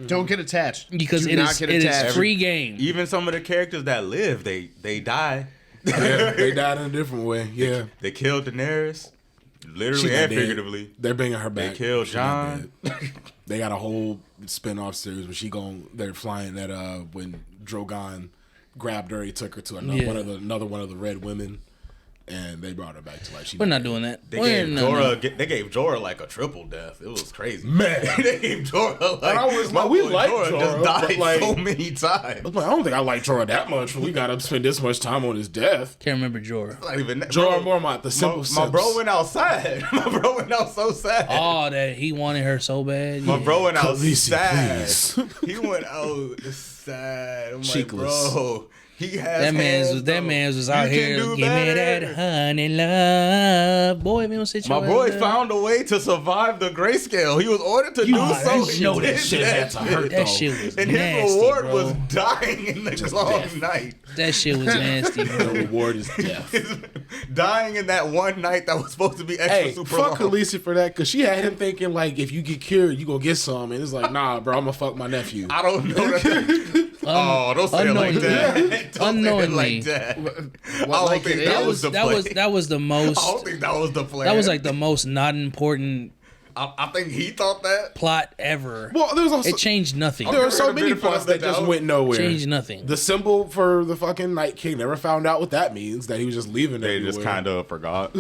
Don't get attached. because Do it not is get it is attached. free game. Even some of the characters that live, they die. Yeah, they died in a different way. Yeah. They killed Daenerys, literally She not and dead. figuratively. They're bringing her back. They killed She not Jon. dead. They got a whole spin-off series where they're flying that when Drogon grabbed her, he took her to another one of the Red Women, and they brought her back to life. We're not doing that. They We're gave no. Jorah. They gave Jorah like a triple death. It was crazy. Man. They gave Jorah like. And I was my like, we boy like Jorah Jorah, just but, died like- so many times. I was like, I don't think I like Jorah that much. We got to spend this much time on his death. Can't remember Jorah. Not even that. Jorah Bro, Mormont, the simple my Sims. bro went outside. My bro went out so sad. Oh, that he wanted her so bad. My Yeah. bro went out Khaleesi, sad. please. He went out sad. I'm like, Cheekless. bro, he has That man's hands, was that though. man's was You out can here. do Give me that better. honey love, boy. If you don't sit My your boy ass down. found a way to survive the grayscale. He was ordered to do so. He know that did shit had to hurt, That shit was And nasty, his reward bro. was dying in the long death. night. That shit was nasty, The bro. reward is death. Dying in that one night that was supposed to be extra Hey, super fuck long. Khaleesi for that, because she had him thinking, like, if you get cured, you gonna get some. And it's like, nah, bro, I'm gonna fuck my nephew. I don't know. Oh, don't say it like that. Don't say it Unknowingly. like that. I don't like think it that is? was the That play. was that was the most. I don't think that was the plan. That was like the most not important I think he thought that. plot ever. Well, there was also It changed nothing. there were so Give her the many benefit plots of the that just doubt. went nowhere. Changed nothing. The symbol for the fucking Night King never found out what that means. That he was just leaving. They just everywhere. kind of forgot.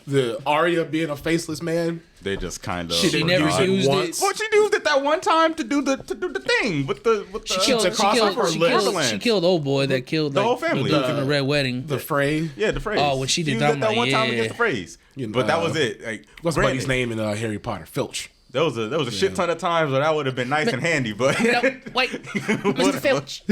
The Arya being a faceless man. They just kind of. She She didn't never use it used once. it. Well, she used it that one time to do the thing with the She killed. to She cross killed. over She lips. killed. She killed old boy that killed The like, whole family. the dude from the Red Wedding. The Frey. Yeah, the phrase. Oh, when she did used that, it that I'm one like, time yeah. against the phrase. You know, But that was it. Like, What's granted, Buddy's name in Harry Potter? Filch. There was a shit ton of times where that would have been nice and handy, but Wait, Mr. Filch.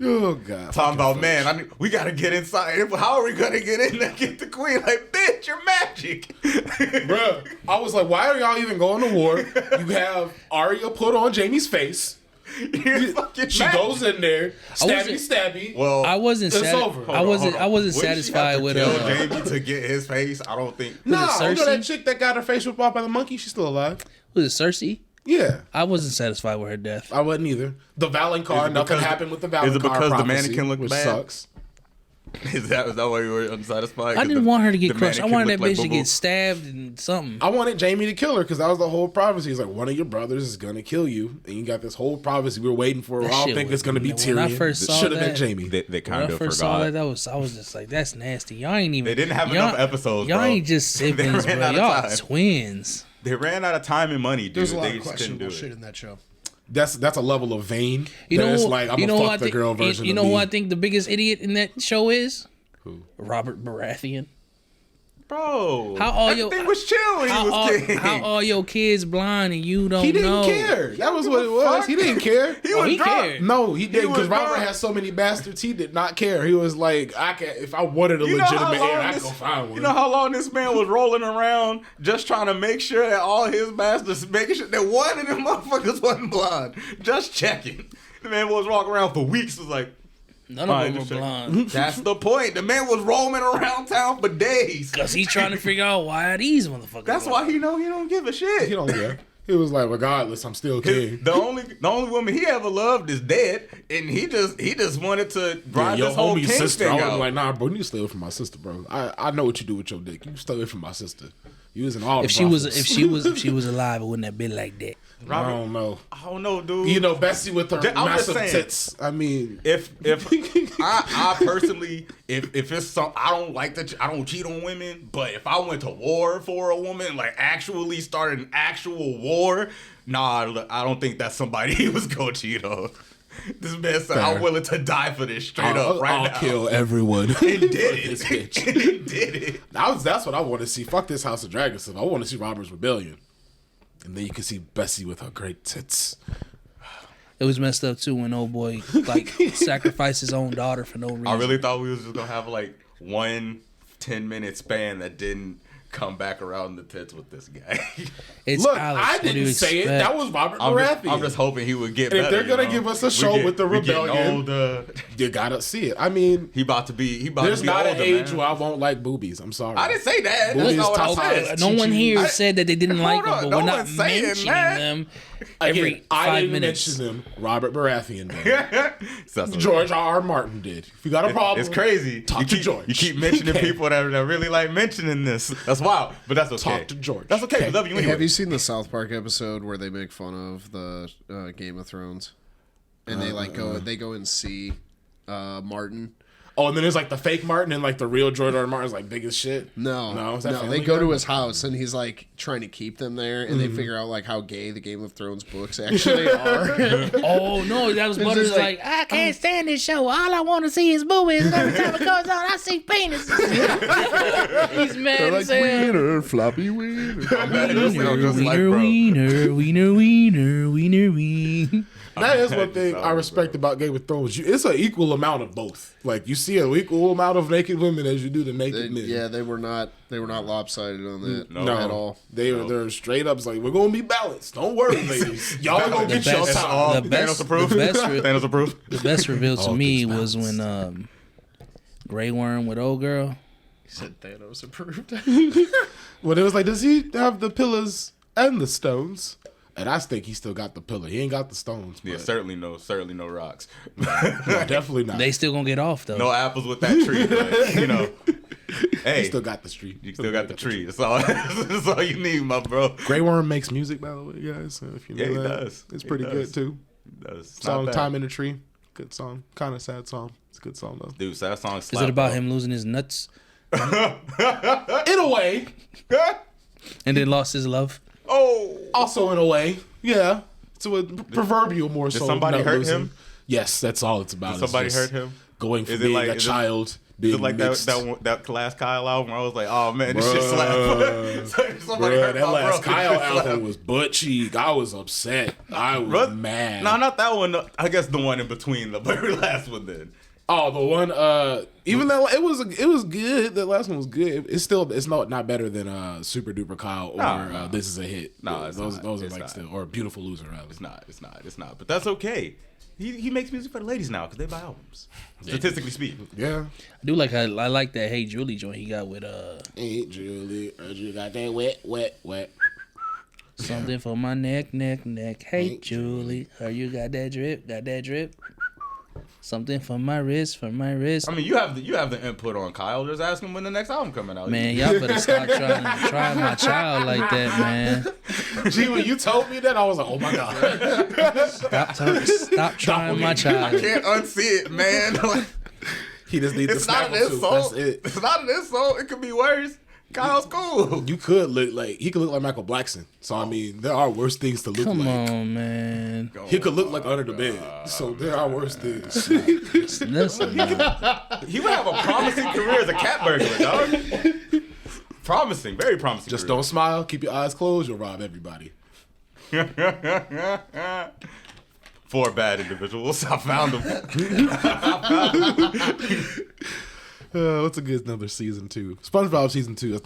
Oh God. talking about man, we gotta get inside. How are we gonna get in there and get the queen? Like, bitch, you're magic. Bruh, I was like, why are y'all even going to war? You have Arya put on Jaime's face. You're fucking She magic. goes in there, wasn't- stabby. Well, I wasn't. It's over. I wasn't. I wasn't wouldn't she have satisfied to with kill her. Jamie to get his face. I don't think. Nah, it you know Cersei? that chick that got her face ripped off by the monkey? She's still alive. Was it Cersei? Yeah. I wasn't satisfied with her death. I wasn't either. The Valon Is car, it nothing because- happened with the Valon car is it because the prophecy, mannequin looked which bad? sucks. Is that why you were unsatisfied? I didn't want her to get the crushed. I mannequin wanted that looked bitch like to Boo-Boo? get stabbed and something. I wanted Jamie to kill her because that was the whole prophecy. He's like, one of your brothers is gonna kill you, and you got this whole prophecy. We were waiting for. That I don't shit think was- it's gonna be when Tyrion. I first saw Should have been that- Jamie. They When kind I of first forgot. saw that, I was just like, that's nasty. Y'all ain't even. They didn't have y'all- enough episodes, Y'all bro. ain't just They siblings, ran bro. out of Y'all time. twins. They ran out of time and money, dude. There's a lot They of just couldn't do questionable shit it. in that show. That's a level of vain. You know, it's like I'm you know gonna who I fuck the think, girl version. You know of who me. I think the biggest idiot in that show is? Who? Robert Baratheon. Bro, How all everything your- was chill when he How was all, king. how all your kids blind and you don't He didn't know? care. That was what it was. He didn't care. He Oh, was he drunk. cared. No, he didn't was because Robert drunk. has so many bastards. He did not care. He was like, I can if I wanted a You know how legitimate long heir, I could this- go find one. You know how long this man was rolling around just trying to make sure that all his bastards, making sure that one of them motherfuckers wasn't blind. Just checking. The man was walking around for weeks. Was like, None of them just were check. blind. That's the point. The man was roaming around town for days. Cause he trying to figure out why are these motherfuckers. That's why he don't give a shit. He don't care. He was like, regardless, I'm still king. The only woman he ever loved is dead, and he just wanted to ride Your this whole homie's king sister. thing I was out. like, nah, bro, you need to stay away from my sister, bro. I know what you do with your dick. You stay away from my sister. You was in all the If she was brothels. alive, it wouldn't have been like that. I don't know. I don't know, dude. You know, Bessie with her I'm just massive saying. tits. I mean, if I personally, if it's some, I don't like that. I don't cheat on women. But if I went to war for a woman, like actually started an actual war, nah, I don't think that's somebody he was gonna cheat on. This man said, Fair. "I'm willing to die for this straight up right I'll now." kill everyone. And did This it. bitch. And did it. That's what I want to see. Fuck this House of Dragon stuff. I want to see Robert's rebellion, and then you can see Bessie with her great tits. It was messed up too when old boy like sacrificed his own daughter for no reason. I really thought we was just gonna have like 1 10-minute span that didn't come back around the tits with this guy. It's Look, Alex. I What do you didn't say it. expect? That was Robert I'm Baratheon. just hoping he would get And if better. they're gonna you know? give us a show with the we getting rebellion, older. You gotta see it. I mean, He about to be there's not older, an age man. where I won't like boobies. I'm sorry. I didn't say that. Boobies That's not what I talk- said. No one here I- said that they didn't like them, on, but no we're not one's saying mentioning that. them every Again, I 5 didn't minutes. mention them. Robert Baratheon did. So that's George R. Martin did. If you got a problem, It's crazy. Talk you to keep, George. You keep mentioning Okay. people that really like mentioning this. That's wild, but that's okay. Talk to George. That's okay. We love you anyway. Have you seen the South Park episode where they make fun of the Game of Thrones, and they go and see Martin? Oh, and then there's like the fake Martin and like the real George R. R. Martin's like big as shit. No, is that Family they go Guy? to his house and he's like trying to keep them there, and they figure out like how gay the Game of Thrones books actually are. Oh no, that was Butters just like, I can't stand this show. All I want to see is boobies. And every time it goes on, I see penises. He's mad as hell. wiener, floppy wiener. Wiener, just like, wiener, bro. wiener, wiener, wiener, wiener, wiener. That is one thing I respect about Game of Thrones. It's an equal amount of both. Like you see an equal amount of naked women as you do the naked men. Yeah, they were not lopsided on that No. at all. They're straight up like we're gonna be balanced. Don't worry, ladies. Y'all are gonna The get your best- time. the best- Thanos approved. the best- Thanos approved. The best reveal to All me things was when Grey Worm with old girl. He said Thanos approved. When it was like, does he have the pillars and the stones? And I think he still got the pillar. He ain't got the stones. Yeah, But certainly no rocks. no, definitely not. They still gonna get off though. No apples with that tree. But, you know, hey, He still got the street. you still got the tree. That's all. That's all you need, my bro. Grey Worm makes music, by the way, guys. So if you know Yeah, he that, does. it's He pretty does. good too. That's Song not bad. "Time in the Tree," good song. Kind of sad song. It's a good song though. Dude, so that song Is it about him losing his nuts In a way, and then lost his love? Oh, also in a way, yeah. It's a proverbial more so. somebody nut hurt losing. him? Yes, that's all it's about. did It's somebody just hurt him? Going from Is it being like- a is it- child, Is being it like mixed. that last Kyle album where I was like, oh man, this shit Bruh. slap. Somebody Bruh, hurt that my last bro. Kyle This shit slap. album was butt cheek. I was upset. I was Bruh. mad. No, not that one. I guess the one in between the very last one then. Oh, the one. Even though it was good. The last one was good. It's not better than Super Duper Kyle or No. This Is a Hit. No, it's those not. those are It's like not. still or Beautiful Loser rather. It's not. But that's okay. He makes music for the ladies now because they buy albums. Statistically speaking. Yeah. I do like I like that Hey Julie joint he got with Hey Julie, you got that wet. something for my neck. Hey Julie, you got that drip? Something for my wrist, for my wrist. I mean, you have the input on Kyle. Just ask him when the next album coming out. Man, y'all better stop trying to try my child like that, man. Gee, when you told me that, I was like, oh my God. Stop trying my I child. can't unsee it, man. Like, He just needs it's to not snap an him too. That's insult. it. It's not an insult. It could be worse. Kyle's cool. You could look like, he could look like Michael Blackson. So, I mean, there are worse things to look Come like. on, man. He could look like under the bed. So, there are worse things. Listen, man. He would have a promising career as a cat burglar, dog. Promising, very promising. Just career. don't smile, keep your eyes closed, you'll rob everybody. 4 bad individuals. I found them. What's a good another season 2? SpongeBob season 2, I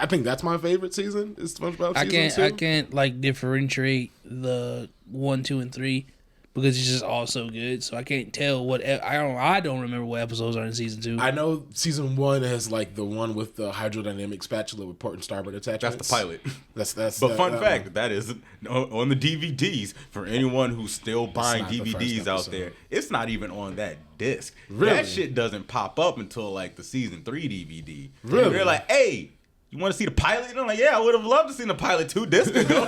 think that's my favorite season. Is SpongeBob season 2? I can't like differentiate the 1, 2, and 3 because it's just all so good. So I can't tell what I don't remember what episodes are in season 2. I know season 1 has like the one with the hydrodynamic spatula with port and starboard attachments. That's the pilot. That's. But fun fact, that is on the DVDs for anyone who's still buying not the first DVDs out episode. there. It's not even on that disc. Really? That shit doesn't pop up until like the season 3 DVD. Really? And they're like, hey, you want to see the pilot? And I'm like, yeah, I would have loved to see the pilot 2 discs ago.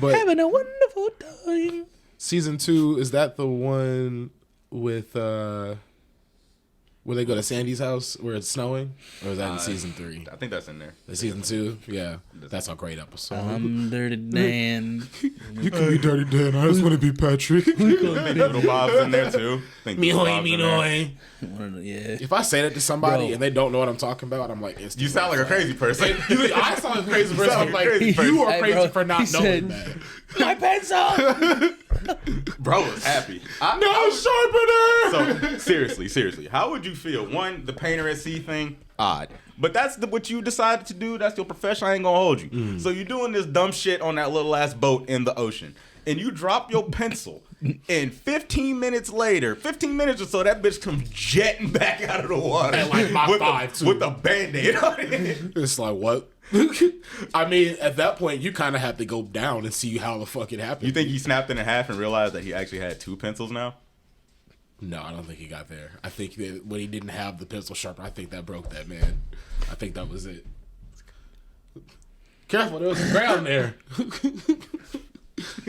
But Having a wonderful time. season 2, is that the one with where they go to Sandy's house where it's snowing, or is that in season 3? I think that's in there. The season 2, yeah, that's a great episode. Under the Dan. You can be Dirty Dan. I just want to be Patrick. Little Bob's in there too. I think Little Bob's in there. Yeah. If I say that to somebody Bro. and they don't know what I'm talking about, I'm like, You sound like a crazy person. I sound like a crazy person. sound I'm like a like, crazy person. you are Hey, crazy bro, for not he knowing said- that. My pencil. Bro is happy. So seriously, how would you feel? One, the painter at sea thing, odd. But that's what you decided to do. That's your profession. I ain't gonna hold you. So you're doing this dumb shit on that little ass boat in the ocean, and you drop your pencil, and 15 minutes later, 15 minutes or so, that bitch comes jetting back out of the water At like Mach with 5 too. with a band-aid on it. It's like, what? I mean, at that point, you kind of have to go down and see how the fuck it happened. You think he snapped it in half and realized that he actually had 2 pencils now? No, I don't think he got there. I think that when he didn't have the pencil sharpener, I think that broke that man. I think that was it. Careful, there was some ground there.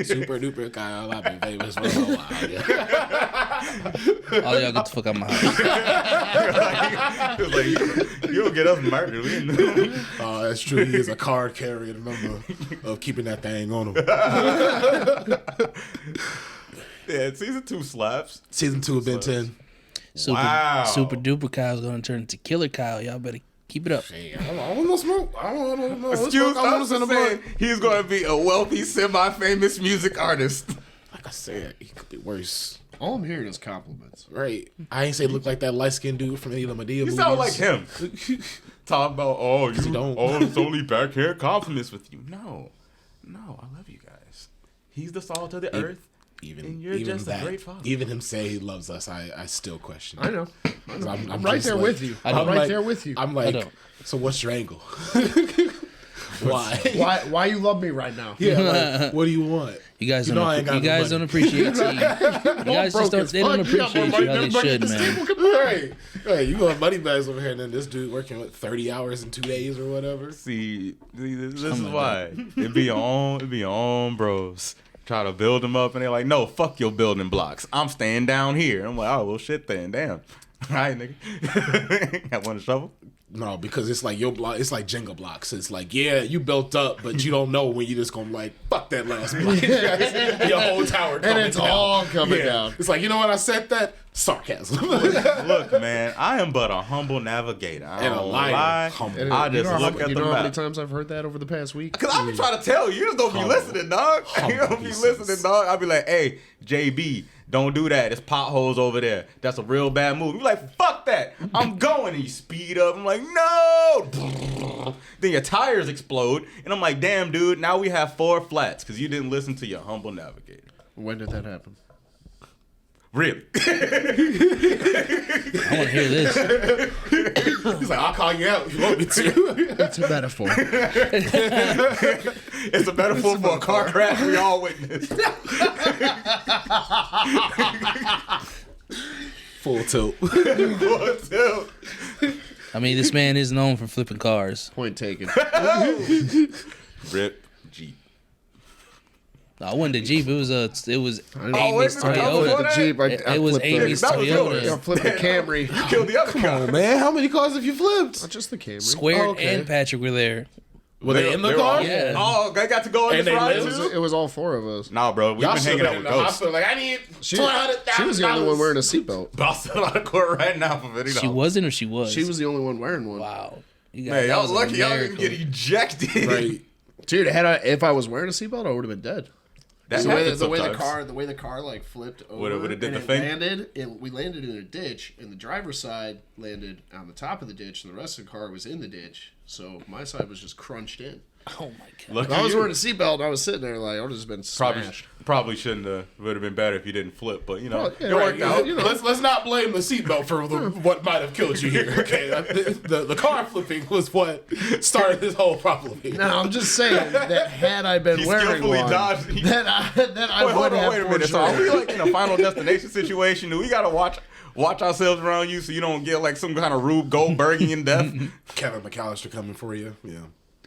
Super duper Kyle, I've been famous for a while. Yeah. All y'all get the fuck out of my house. It was like, you don't get us murdered. We didn't- Oh, that's true. He is a card carrying member of keeping that thing on him. Yeah, season 2 slaps. Season 2 of Ben 10. Super duper Kyle's gonna turn into Killer Kyle. Y'all better keep it up. Hey, I don't want to smoke. I don't know. Excuse I want us to send for a saying book. he's going to be a wealthy, semi-famous music artist. Like I said, he could be worse. All I'm hearing is compliments. Right. I ain't say look like that light skinned dude from any of the Medea You movies. sound like him. Talking about, he don't. it's only backhand compliments with you. No, I love you guys. He's the salt of the earth. And you're just a great father. Even him say he loves us, I still question. I know. 'Cause I'm right just there like- with you. I I'm don't right like- there with you. I'm like, don't. so what's your angle? Why? Why you love me right now? Yeah, like, what do you want? You guys You don't. know I ain't got You no guys money. don't appreciate tea. You guys just don't. They don't appreciate you how they should, man. Right. Hey, you going money bags over here, and then this dude working with 30 hours in 2 days or whatever. See, this is why. It be on bros. Try to build them up, and they're like, no, fuck your building blocks. I'm staying down here. I'm like, oh, well, shit then. Damn. All right, nigga. I want a shovel? No, because it's like your block. It's like Jenga blocks. It's like, yeah, you built up, but you don't know when you just gonna like fuck that last block. Your whole tower coming And it's down. all coming Yeah. down. It's like, you know what? I said that sarcasm. Look, man, I am but a humble navigator. I And a don't liar. lie. Humble. I just look at you the know how many map. times I've heard that over the past week? Cause I be trying to tell you, you just don't be Humble. listening, dog. You don't be pieces. listening, dog. I be like, hey, JB, don't do that. There's potholes over there. That's a real bad move. You like, fuck that. I'm going, and you speed up. I'm like, no. Then your tires explode, and I'm like, damn, dude. Now we have 4 flats because you didn't listen to your humble navigator. When did that happen? Really? I want to hear this. He's like, I'll call you out if you want me to. It's a metaphor. It's a metaphor for a car crash we all witnessed. Full tilt. Full tilt. I mean, this man is known for flipping cars. Point taken. Rip Jeep. No, it wasn't the Jeep. It was wait, Amy's before Toyota. that? The Jeep. It was Amy's that was yours. I Toyota. flipped the Camry. Killed the other Come car. on, man. How many cars have you flipped? Not just the Camry. Square Okay. and Patrick were there. Were they in the were car? all- Yeah. Oh, they got to go on And this they ride lived? too? It was all four of us. Nah, bro. We've Y'all been should hanging have out been with in the ghosts. hospital. Like, I need She $200,000. was the only one wearing a seatbelt. Boss still out of court right now for $50. She wasn't or she was? She was the only one wearing one. Wow. You Man, that y'all was a lucky y'all didn't miracle. get ejected. Right. Dude, if I was wearing a seatbelt, I would have been dead. That The way happens the sometimes. the car like flipped over, Would've did and the it thing? landed, and we landed in a ditch, and the driver's side landed on the top of the ditch, and the rest of the car was in the ditch. So my side was just crunched in. Oh my god. Lucky If I was you. wearing a seatbelt, and I was sitting there like I would have just been smashed. Probably shouldn't have. Would have been better if you didn't flip, but you know, Well, yeah, it worked right, out. you know. Let's not blame the seatbelt for what might have killed you here. Okay, the car flipping was what started this whole problem here. No, I'm just saying that had I been He wearing skillfully one, dodged- that I Wait, hold would on, have wait a for minute. So are we sure. like in a Final Destination situation? Do we gotta watch ourselves around you so you don't get like some kind of Rube Goldbergian death? Kevin McAllister coming for you. Yeah.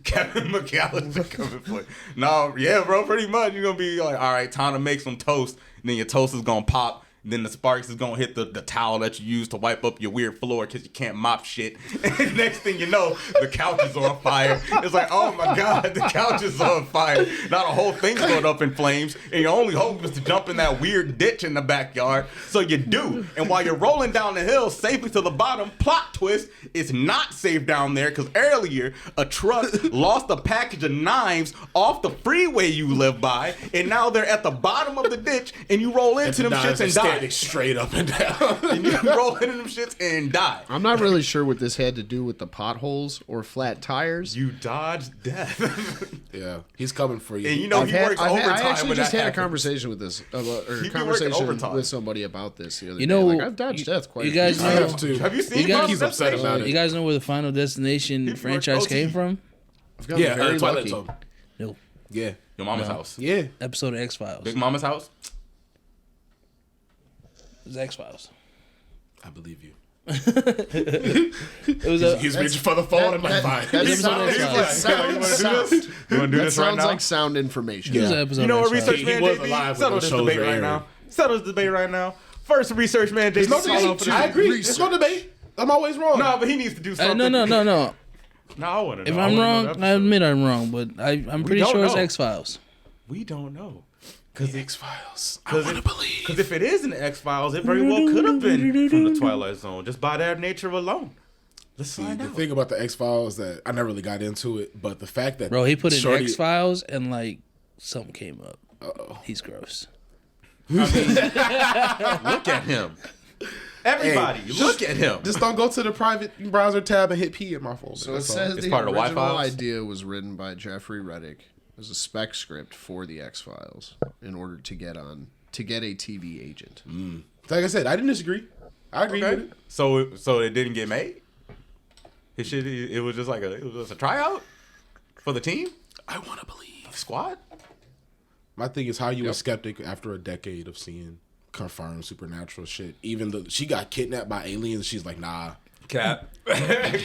Kevin McAllister coming for you. No, yeah, bro, pretty much. You're gonna be like, all right, time to make some toast. And then your toast is gonna pop. And then the sparks is gonna hit the towel that you use to wipe up your weird floor because you can't mop shit. And next thing you know, the couch is on fire. It's like, oh my god, the couch is on fire. Now the whole thing's going up in flames, and your only hope is to jump in that weird ditch in the backyard. So you do, and while you're rolling down the hill safely to the bottom, plot twist, it's not safe down there because earlier a truck lost a package of knives off the freeway you live by, and now they're at the bottom of the ditch, and you roll into them shits and die. Straight up and down. And you roll into them shits and die. I'm not really sure what this had to do with the potholes or flat tires. You dodged death. Yeah, he's coming for you. And you know he works overtime I actually when just that had a happens. conversation with this, or He a be working conversation overtime. with somebody about this the other You day. know, Like, I've dodged death quite you a few guys times. I know. have to. Have you seen You guys- He's upset about it. You guys know where the Final Destination worked franchise OT. came from? I've gotten Yeah, very Twilight lucky. Zone. No. Yeah, Your mama's house. yeah. Episode of X Files. Big Mama's house. It was X Files. I believe you. It was a. He's reaching for the phone. I'm like, fine. That He's sounds, like, that sounds, You want to do that this right sounds now? like sound information. It was an episode You know of what, X-Files. research man He was JB? alive when Settle those this shows debate were right airing. now. Settle this debate right now. First, research man JB. There's no calling debate. for the I agree. research. There's no debate. I'm always wrong. No, but he needs to do something. No. No, I want to know. If I I'm wanna know wrong, the I episode. admit I'm wrong, but I'm pretty don't sure it's know. X Files. We don't know. The X Files. I want to believe. Because if it is an X-Files, it very well could have been from the Twilight Zone, just by their nature alone. Let's find The out. thing about the X Files that I never really got into it, but the fact that Bro, he put in Shorty- X Files and like something came up. He's gross. Look at him. Everybody, look at him. Just don't go to the private browser tab and hit P in my folder. So it That's all. says It's the part of the original Y-Files? idea was written by Jeffrey Reddick as a spec script for the X-Files in order to get a TV agent. Like I said, I didn't disagree. I agree with Okay. it. So it didn't get made? It was just a tryout for the team? I want to believe. Squad? My thing is how you a skeptic after a decade of seeing confirmed supernatural shit. Even though she got kidnapped by aliens, she's like, nah, Cap.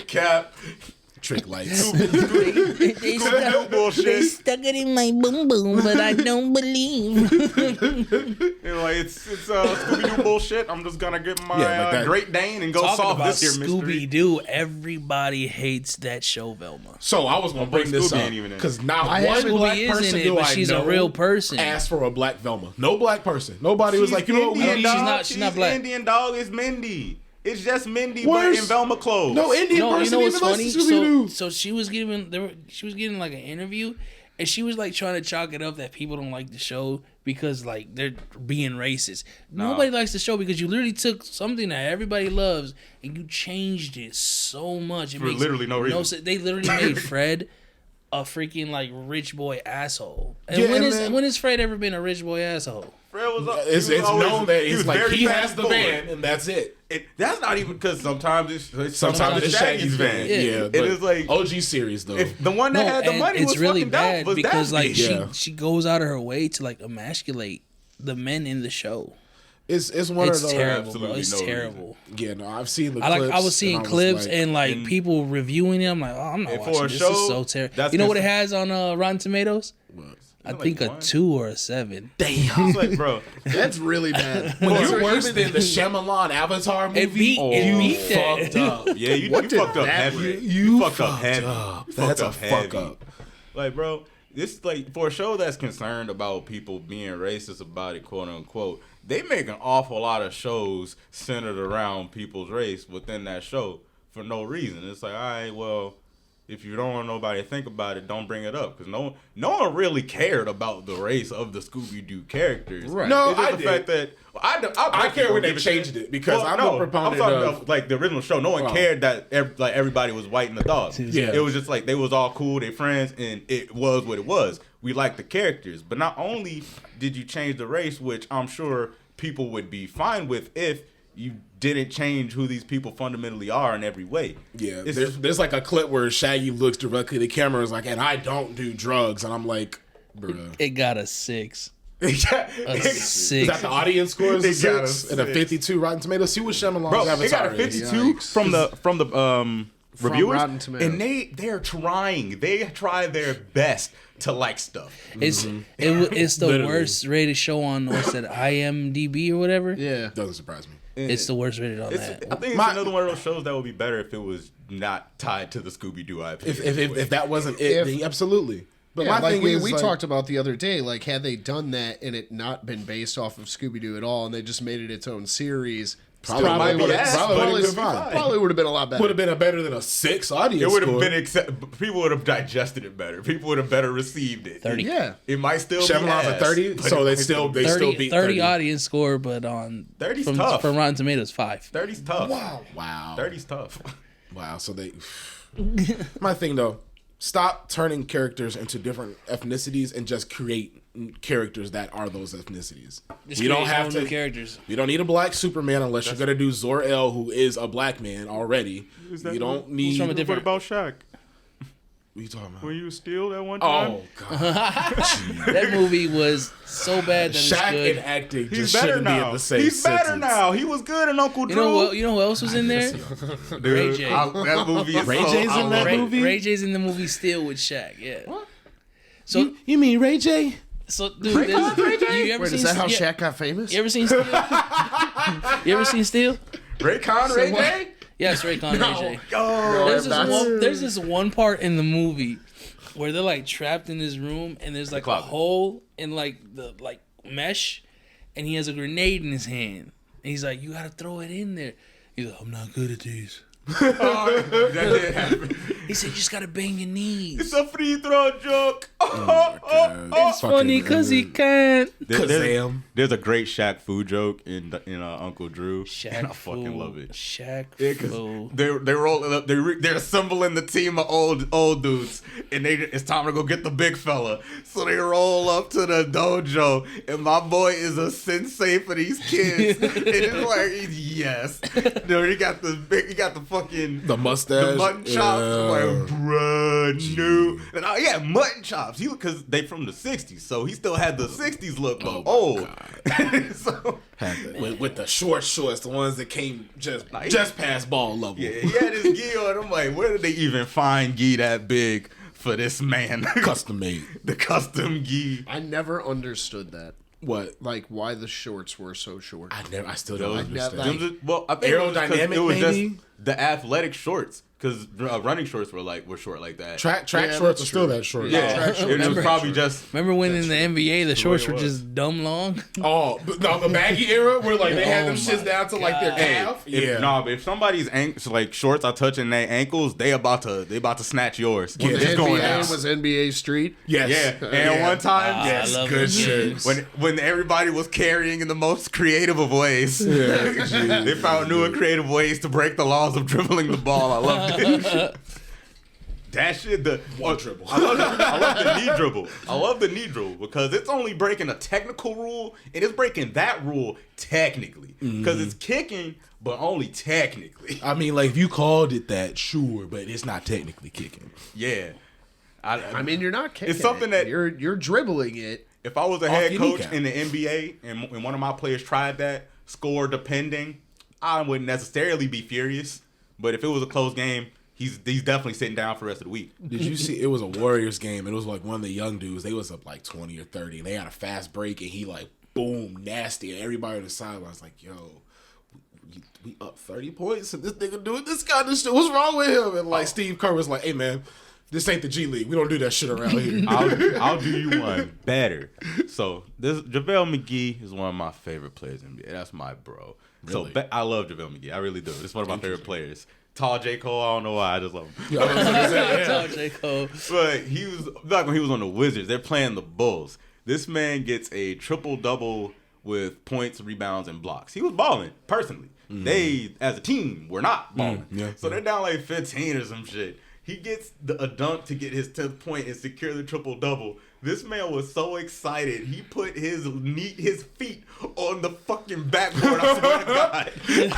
Cap. trick lights. They Bullshit. stuck it in my boom boom, but I don't believe. You know, it's Scooby-Doo bullshit. I'm just gonna get my Yeah, like that. Great Dane and go Talking solve about this here mystery. Scooby Doo, everybody hates that show, Velma. So I was gonna boy bring this Scooby up ain't even in it. because not I one haven't- black Scooby is person in it, do but I she's a know real person. asked for a black Velma. No black person. Nobody was like, you know what? We Indian need. dog. she's not black. Indian dog is Mindy. It's just Mindy, Where's- but in Velma clothes. No Indian No, person you know what's even funny? listens to Scooby-Doo. So she was getting like an interview, and she was like trying to chalk it up that people don't like the show because like they're being racist. Nobody likes the show because you literally took something that everybody loves and you changed it so much. It For makes literally no reason. sense. They literally made Fred a freaking like rich boy asshole. And Yeah, when man. has Fred ever been a rich boy asshole? Fred was. It's known that it's like he has the van and that's it. That's not even because sometimes it's Shaggy's Shaggy's van. Yeah, it is like OG series though. If the one that had the money it's was really fucking bad dope, because like Yeah. she goes out of her way to like emasculate the men in the show. It's one It's of those. terrible, bro. absolutely It's no terrible. Yeah, no, I've seen the I clips. was seeing and clips like, and like people reviewing it. I'm like, oh, I'm not And for watching a this. show, This is so terrible. that's You know what it cons- has on Rotten Tomatoes? I like think a 1? 2 or a 7. damn. It's like, bro, That's really bad. When Was you're there worse even- than the Shyamalan Avatar movie, It beat you that. fucked up. yeah, you What did fucked up that heavy. do? You fucked up heavy. up. You That's fucked a up fuck heavy. up. Like, bro, this like for a show that's concerned about people being racist about it, quote unquote. They make an awful lot of shows centered around people's race within that show for no reason. It's like, all right, well, if you don't want nobody to think about it, don't bring it up because no one really cared about the race of the Scooby-Doo characters. Right. No, It's just I the did. fact that I care when they changed it because I'm a proponent I'm talking of about like the original show. No one cared that everybody was white in the dog. Yeah. It was just like they was all cool, they friends, and it was what it was. We liked the characters, but not only did you change the race, which I'm sure people would be fine with if you didn't change who these people fundamentally are in every way. Yeah, It's there's like a clip where Shaggy looks directly at the camera and is like, and I don't do drugs. And I'm like, bruh. It got a 6. A Is 6. that the audience score is They a got a 6 and a 6. 52 Rotten Tomatoes? See what Shyamalan's Bro, they got Avatar a is. 52 Yikes. from the reviewers, Rotten Tomatoes. and they're trying. They try their best to like stuff. It's it's the Literally. worst rated show on what's that IMDb or whatever. Yeah. Doesn't surprise me. It's the worst rated on I that. think it's another one of those shows that would be better if it was not tied to the Scooby-Doo IP. If that wasn't it, then absolutely. But Yeah, my like thing we, is, we like, talked about the other day, like had they done that and it not been based off of Scooby-Doo at all and they just made it its own series, Probably might be ass, but it would've been fine. probably would have been a lot better. would have been better than a 6 audience it would have score. been people would have digested it better. People would have better received it. 30. Yeah. It might still Shyamalan's be at 30, but so it they might still be- beat 30 audience score, but on 30's tough. from Rotten Tomatoes 5. 30's tough. Wow. 30's tough. Wow. So they. My thing though, stop turning characters into different ethnicities and just create characters that are those ethnicities. Just You don't create have whole to. new characters. You don't need a black Superman unless you're gonna do Zor-El, who is a black man already. You don't need. from a different- What about Shaq? What are you talking about? When you steal that one time? Oh god, That movie was so bad that it's Shaq good. and acting He's just better shouldn't be in now. the same He's better sentence. now. He was good in Uncle You Drew. know what? You know who else was in there? Dude, Ray J. that movie is Ray so J's in that Ray, movie? Ray J's in the movie still with Shaq. Yeah. What? So You mean Ray J? so dude, you ever Wait, seen is that how yeah, Shaq got famous? You ever seen Steel? You ever seen Steel? Ray Con, Ray J? Yes, Ray Ray J. Oh, There's this one part in the movie where they're like trapped in this room and there's like a closet. hole in like the mesh and he has a grenade in his hand. And he's like, you gotta throw it in there. He's like, I'm not good at these. that did happen. He said, you just gotta bang your knees. It's a free throw joke. It's funny because he can't. There's a great Shaq Fu joke in Uncle Drew. Shaq and I fucking Fu. love it. Shaq Yeah, 'cause Fu. they're rolling up. They're assembling the team of old dudes, and it's time to go get the big fella. So they roll up to the dojo, and my boy is a sensei for these kids. And it's like, yes, dude, he got the fucking The mustache. the mutton chops. Yeah. Like, bruh, no. And yeah, mutton chops. Because they from the '60s, so he still had the '60s look, but old. So with the short shorts, the ones that came just past ball level. yeah, he had his gi on. I'm like, where did they even find gi that big for this man? Custom made. The custom gi. I never understood that. What? Like why the shorts were so short. I still don't understand. like- Well, I think Aerodynamic, it was maybe? just the athletic shorts. Because running shorts were short like that. Track Yeah, shorts that's are still true. that short. Yeah, it was probably just. Remember when in the NBA the shorts it were was. just dumb long? Oh, no, the baggy era where like they had them Oh shits my down to like their God. calf. But if somebody's like shorts are touching their ankles, they about to snatch yours. Yeah, It's The going NBA out. was NBA Street. Yes. Yeah, and one time, I Yes, love good those shit. games. when everybody was carrying in the most creative of ways, they found new and creative ways to break the laws of dribbling the ball. I loved it. That shit, One dribble. I love the knee dribble. I love the knee dribble because it's only breaking a technical rule, and it's breaking that rule technically because it's kicking, but only technically. I mean, like, if you called it that, sure, but it's not technically kicking. Yeah. I mean, you're not kicking. It's something that you're dribbling it. if I was a head your coach kneecap. in the NBA and one of my players tried that, score depending, I wouldn't necessarily be furious. But if it was a close game, he's definitely sitting down for the rest of the week. Did you see? It was a Warriors game. It was like one of the young dudes. They was up like 20 or 30, and they had a fast break, and he like boom nasty, and everybody on the sideline was like, "Yo, we up 30 points, and this nigga doing this kind of shit. What's wrong with him?" And like Steve Kerr was like, "Hey man, this ain't the G League. We don't do that shit around here." I'll do you one better. So this JaVale McGee is one of my favorite players in the NBA. That's my bro. Really? So I love JaVale McGee. I really do. It's one of my favorite players. Tall J. Cole, I don't know why. I just love him. Tell J. Cole. But he was back when he was on the Wizards. They're playing the Bulls. This man gets a triple-double with points, rebounds, and blocks. He was balling, personally. They, as a team, were not balling. So they're down like 15 or some shit. He gets a dunk to get his 10th point and secure the triple-double. This man was so excited, he put his feet on the fucking backboard. I swear to God.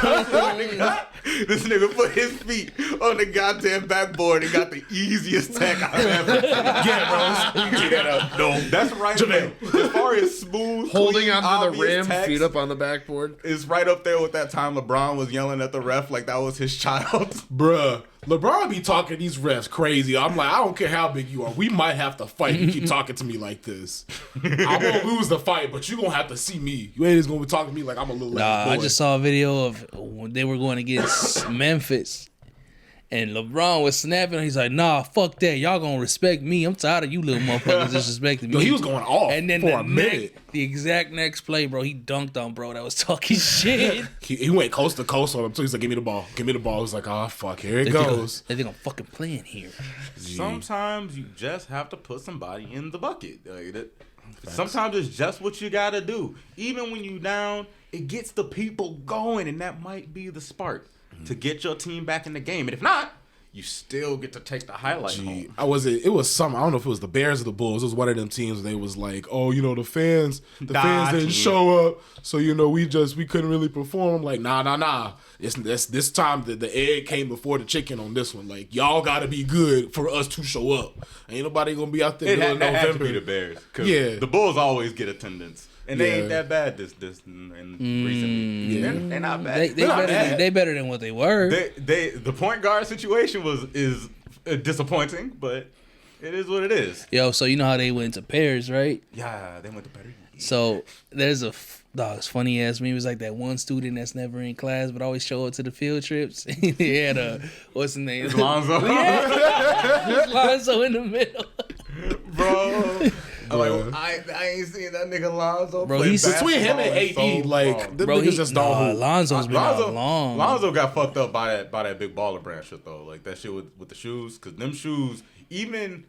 I swear to God. This nigga put his feet on the goddamn backboard and got the easiest tech I've ever seen. Get up, no. That's right there. As far as smooth, Holding clean, onto the obvious rim, text, feet up on the backboard. is right up there with that time LeBron was yelling at the ref like that was his child. Bruh, LeBron be talking these refs crazy. I'm like, I don't care how big you are. We might have to fight. You keep talking to me like this. I won't lose the fight, but you gonna have to see me. You ain't just gonna be talking to me like I'm a little ass boy. I just saw a video of when they were going against Memphis, and LeBron was snapping. He's like, "Nah, fuck that. Y'all gonna respect me. I'm tired of you little motherfuckers disrespecting me." Yo, he was going off and then for a minute. The exact next play, bro, he dunked on bro that was talking shit. He went coast to coast on him too. He's like, "Give me the ball. Give me the ball." He was like, "Oh fuck, here it goes." They think I'm fucking playing here. Sometimes you just have to put somebody in the bucket. Sometimes it's just what you gotta do. Even when you down, it gets the people going, and that might be the spark to get your team back in the game. And if not, you still get to take the highlight home. It was some. I don't know if it was the Bears or the Bulls. It was one of them teams. They was like, "Oh, the fans didn't show up, so we couldn't really perform." I'm like, nah. It's this time the egg came before the chicken on this one. Like, y'all gotta be good for us to show up. Ain't nobody gonna be out there in That had to November. be the Bears. 'Cause Yeah. the Bulls always get attendance. And they ain't Yeah. that bad recently. Yeah. They're not bad. They they better than what they were. The point guard situation is disappointing, but it is what it is. Yo, so you know how they went to pairs, right? Yeah, they went to better. So there's it's funny ass me. It was like that one student that's never in class but always show up to the field trips. He had what's his name? Lonzo. Lonzo in the middle. Bro. I ain't seen that nigga Lonzo. Bro, play he's Between him and AD, basketball like them niggas just don't hoop. Lonzo's been out long. Lonzo got fucked up by that big baller brand shit though. Like that shit with the shoes, because them shoes, even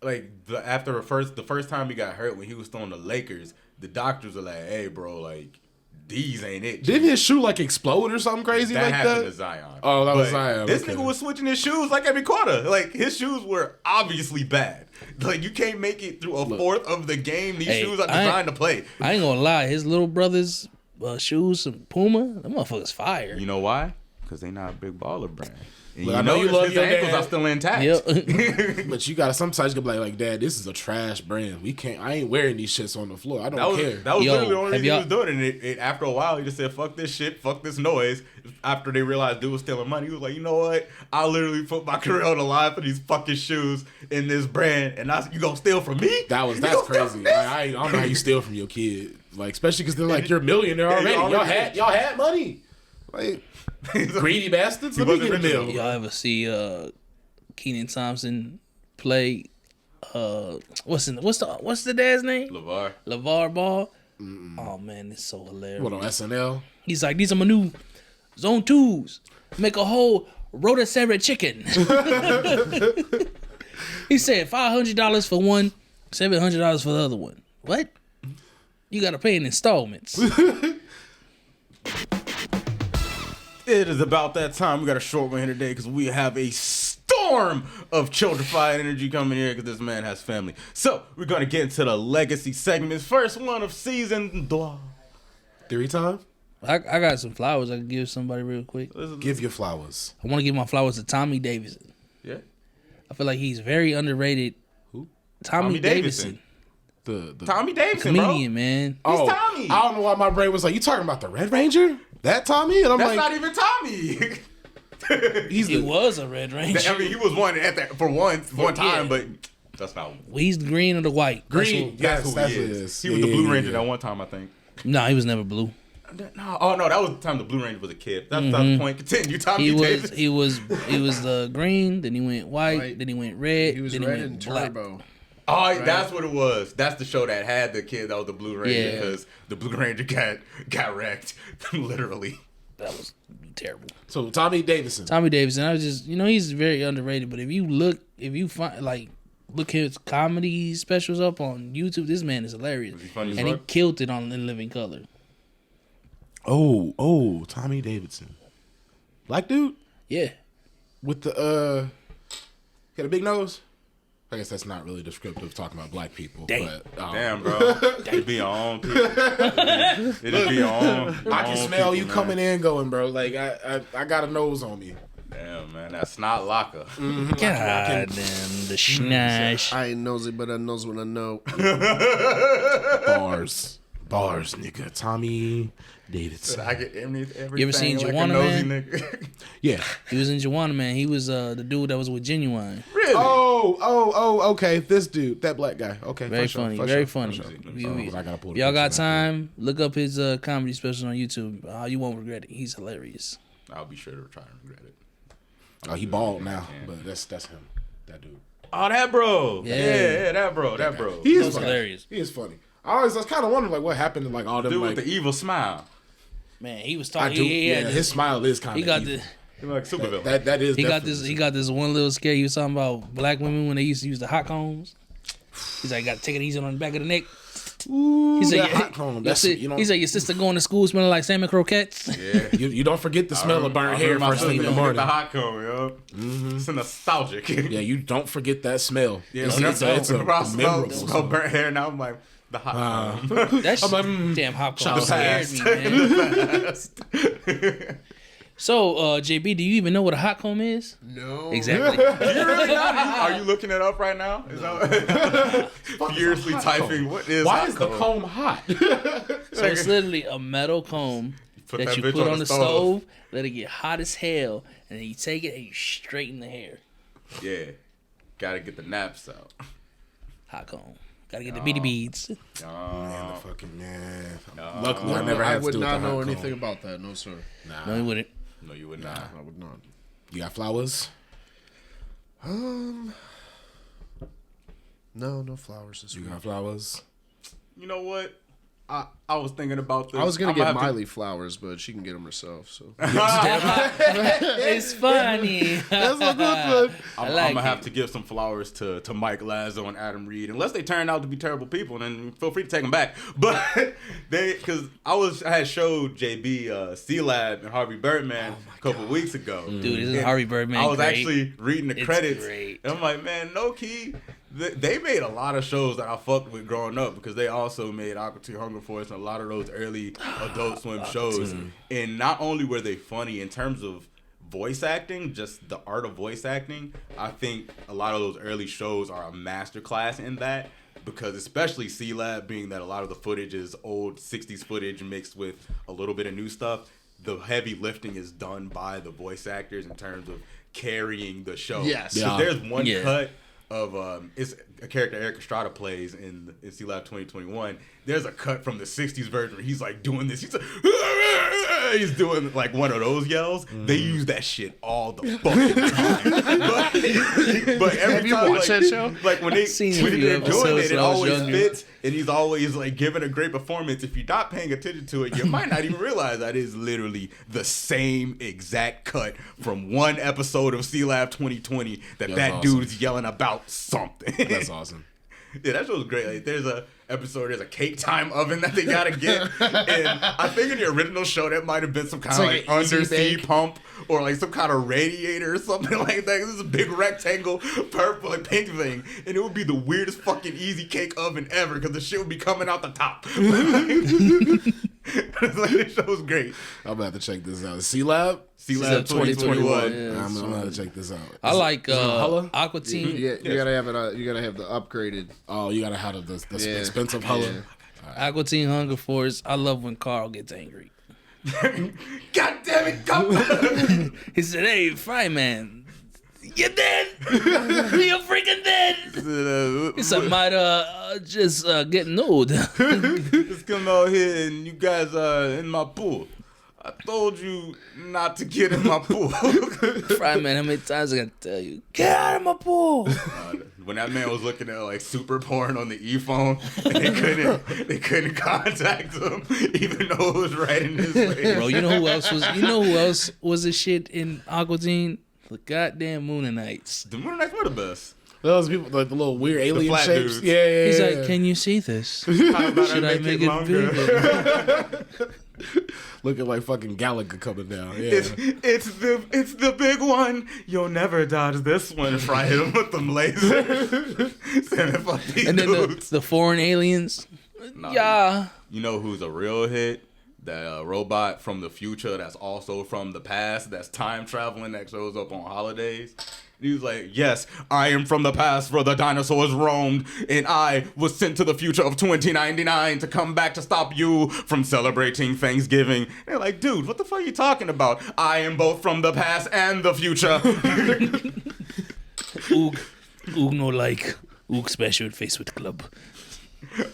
like the first time he got hurt when he was still on the Lakers, the doctors were like, "Hey, bro, like these ain't it." Didn't his shoe like explode or something crazy That like happened that? to Zion. Oh, that was But Zion. This Okay. nigga was switching his shoes like every quarter. Like his shoes were obviously bad. Like you can't make it through a fourth of the game. These shoes are designed to play. I ain't gonna lie, his little brother's shoes, some Puma, them motherfuckers fire. You know why? Because they not a big baller brand. And Look, I know you love his your ankles dad. are still intact. Yep. But you gotta sometimes you gotta be like, Dad, this is a trash brand. I ain't wearing these shits on the floor. I don't care. That was Yo, literally the only have reason he y'all- was doing it. And after a while, he just said, "Fuck this shit, fuck this noise." After they realized dude was stealing money, he was like, "You know what? I literally put my career on the line for these fucking shoes in this brand, and you gonna steal from me?" That's crazy. I don't know how you steal from your kid, like especially because they're like you're a millionaire Yeah, already. you're already Y'all had money, like greedy bastards. Let me wasn't get a rich meal. enough. Y'all ever see Keenan Thompson play what's the dad's name? LeVar Ball. Oh man, it's so hilarious. What on SNL? He's like, these are my new zone 2s. Make a whole rotisserie chicken. He said $500 for one, $700 for the other one. What? You gotta pay in installments. It is about that time. We got a short one here today because we have a storm storm of childrified energy coming here because this man has family. So we're gonna get into the legacy segments. First one of season 3 times. I got some flowers I can give somebody real quick. Give your flowers. I want to give my flowers to Tommy Davidson. Yeah. I feel like he's very underrated. Who? Tommy Davidson. The Tommy Davidson, Comedian, man. He's Tommy. I don't know why my brain was like, you talking about the Red Ranger? That Tommy? And I'm That's like, not even Tommy. he's He the was a Red Ranger. I mean, he was one at that for one time, yeah. but that's not He's the green or the white. green. that's Yes, who that's he what it is. is. He was the Blue Ranger that one time, I think. No, he was never blue. No, oh no, that was the time the Blue Ranger was a kid. That's the point. Continue, Tommy Davis. He was the green. Then he went white. Then he went red. He was then red he in went black. Turbo. Oh, that's what it was. That's the show that had the kid that was the Blue Ranger Yeah. because the Blue Ranger got wrecked, literally. That was terrible. So Tommy Davidson. Tommy Davidson. I was just, he's very underrated. But if you find look his comedy specials up on YouTube, this man is hilarious, he funny as and he fuck? killed it on In Living Color. Oh, Tommy Davidson. Black dude Yeah, with the got a big nose. I guess that's not really descriptive talking about black people. Damn. But, Damn, bro. It'd be your own people. It'd be your own. I can smell you coming in going, bro. Like I got a nose on me. Damn, man. That's not locker. God damn the schnash. I ain't nosy, but I knows what I know. Bars, nigga. Tommy Davidson. I get everything. You ever seen like Juwanna a nosy Man? nigga. Yeah. He was in Juwanna Man. He was the dude that was with Genuine. Really? Oh, okay. This dude, that black guy. Okay, Very for sure, funny, for very sure, funny. for sure. You- I gotta pull the Y'all got picture back time? Look up his comedy specials on YouTube. You won't regret it. He's hilarious. I'll be sure to try and regret it. there. Oh, he bald now, but that's him. That dude. Oh, that bro. Yeah. Yeah, that bro. That bro. He is That's funny. hilarious. He is funny. I was kind of wondering like what happened to like all them Dude like with the evil smile. Man, he was I talking. do. He Yeah, had his smile is kind he of. got the. He like supervillain. That is. He got definitely- this. He got this one little scare. He was talking about black women when they used to use the hot combs. He's like, "Got to take it easy on the back of the neck." Ooh, He said, that hot comb. That's he said, "Your sister going to school smelling like salmon croquettes." Yeah. you don't forget the smell of burnt hair my first thing in the sister morning. The hot comb, yo. It's nostalgic. Yeah, you don't forget that smell. Yeah, it's a I smell memorable. burnt hair, and I'm like, the hot comb. That's like, damn hot comb the scared past. me, man. So, JB, do you even know what a hot comb is? No. Exactly. You really not? Are you looking it up right now? Is that furiously typing? What is Why hot is the comb? comb hot? So it's literally a metal comb Put that that you bitch put on on the the stove. stove, let it get hot as hell, and then you take it and you straighten the hair. Yeah, gotta get the naps out. Hot comb. Gotta get the beady beads. Man, the fucking man. Luckily, I never I had to would do with not the know hot anything comb. about that. No, sir. No, you wouldn't. No, you would not. I would not. You got flowers? No flowers this You week. got flowers? You know what? I was thinking about this. I was gonna I'ma get have to- Miley flowers, but she can get them herself. So It's funny. That's a good one. I'm like gonna it. have to give some flowers to Mike Lazo and Adam Reed, unless they turn out to be terrible people. Then feel free to take them back. But because I had showed JB C-Lab and Harvey Birdman a couple weeks ago. Dude, this is And Harvey Birdman. I was great. actually reading the It's credits, great. and I'm like, man, no key. They made a lot of shows that I fucked with growing up because they also made Aqua Teen Hunger Force and a lot of those early Adult Swim shows. And not only were they funny in terms of voice acting, just the art of voice acting, I think a lot of those early shows are a masterclass in that. Because especially C-Lab, being that a lot of the footage is old 60s footage mixed with a little bit of new stuff, the heavy lifting is done by the voice actors in terms of carrying the show. Yes. So Yeah. there's one Yeah. cut of it's a character Eric Estrada plays in C-Lab 2021. There's a cut from the 60s version where he's like doing this. He's like, he's doing like one of those yells. They use that shit all the fucking time. But every Have you time, watched like, that show? like when I've seen a when few they're doing episodes it, it when I was always younger. fits, and he's always like giving a great performance. If you're not paying attention to it, you might not even realize that is literally the same exact cut from one episode of C-Lab 2020 that That's that awesome. dude's yelling about something. That's awesome. Yeah, that show was great. Like, there's a cake time oven that they gotta get, and I think in the original show that might have been some kind of like an easy undersea bake. pump or like some kind of radiator or something like that. This is a big rectangle, purple and pink thing, and it would be the weirdest fucking easy cake oven ever because the shit would be coming out the top. Like, this show was great. I'm about to check this out. C-Lab? C-Lab 2021. Yeah, I'm gonna check this out. I like Hulla? Aqua Teen. Yeah, you gotta have it. You gotta have the upgraded. Oh, you gotta have the Yeah. expensive Hulla. Yeah. Aqua Teen Hunger Force. I love when Carl gets angry. God damn it, come! He said, "Hey, Fry Man, you're dead. You're freaking dead." He said, "Might just getting old." Just come out here and you guys are in my pool. I told you not to get in my pool. Fry Man, how many times I gotta tell you? Get out of my pool. When that man was looking at like super porn on the e-phone, and they couldn't contact him, even though it was right in his face. Bro, you know who else was the shit in Aqua Teen? The goddamn Moonanites. The Moonanites were the best. Those people, like the little weird alien flat shapes. dudes. Yeah. He's like, "Can you see this? How about Should I make it longer? bigger?" looking like fucking Gallagher coming down. Yeah. It's the big one. You'll never dodge this one. Fry him with them lasers. Saying, fuck these And then dudes. the foreign aliens. Nah, Yeah. You know who's a real hit? That robot from the future that's also from the past, that's time traveling, that shows up on holidays. He was like, "Yes, I am from the past where the dinosaurs roamed, and I was sent to the future of 2099 to come back to stop you from celebrating Thanksgiving." They're like, "Dude, what the fuck are you talking about? I am both from the past and the future." Oog no like. Oog special face with club.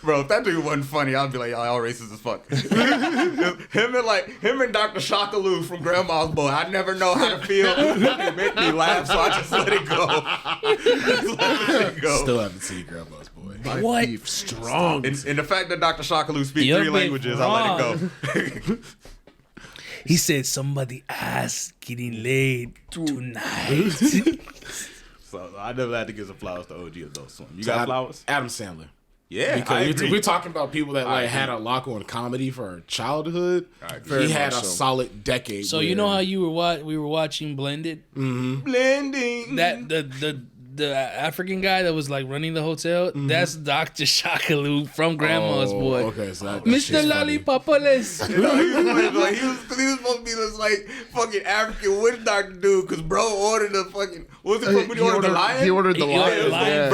Bro, if that dude wasn't funny, I'd be like, y'all racist as fuck. him and Dr. Shockaloo from Grandma's Boy. I never know how to feel. They make me laugh, so I just let it go. Just let it go. Still haven't seen Grandma's Boy. My What? beef strong. And the fact that Dr. Shockaloo speaks You're 3 being languages, I let it go. He said somebody ass getting laid tonight. So I never had to give some flowers to OG Adult Swim. You got flowers? Adam Sandler. Yeah, I Because agree. we're talking about people that like had a lock on comedy for childhood. Very He had much a so. solid decade. So you know how we were watching Blended? Blending. That the African guy that was like running the hotel, that's Dr. Shockaloo from Grandma's Boy. Okay, so that Mr. shit's funny. He Lollipopolis. was supposed to be this like fucking African witch doctor dude, because bro ordered the fucking, what was it when he ordered the lion? He ordered the He ordered lion. the lion. Yeah.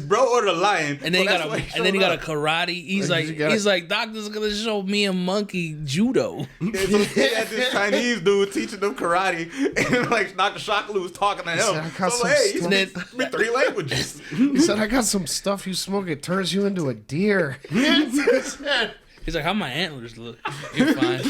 Bro ordered a lion, And then so he that's got why he got a showed up. karate. He's Like, like you gotta- he's like doctor's gonna show me a monkey judo. And so he had this Chinese dude teaching them karate, and like Dr. Shockaloo was talking to said, "I him. got So some hey, he stuff." speaks 3 languages. He said, "I got some stuff you smoke. It turns you into a deer." He's like, how my antlers look? You're fine.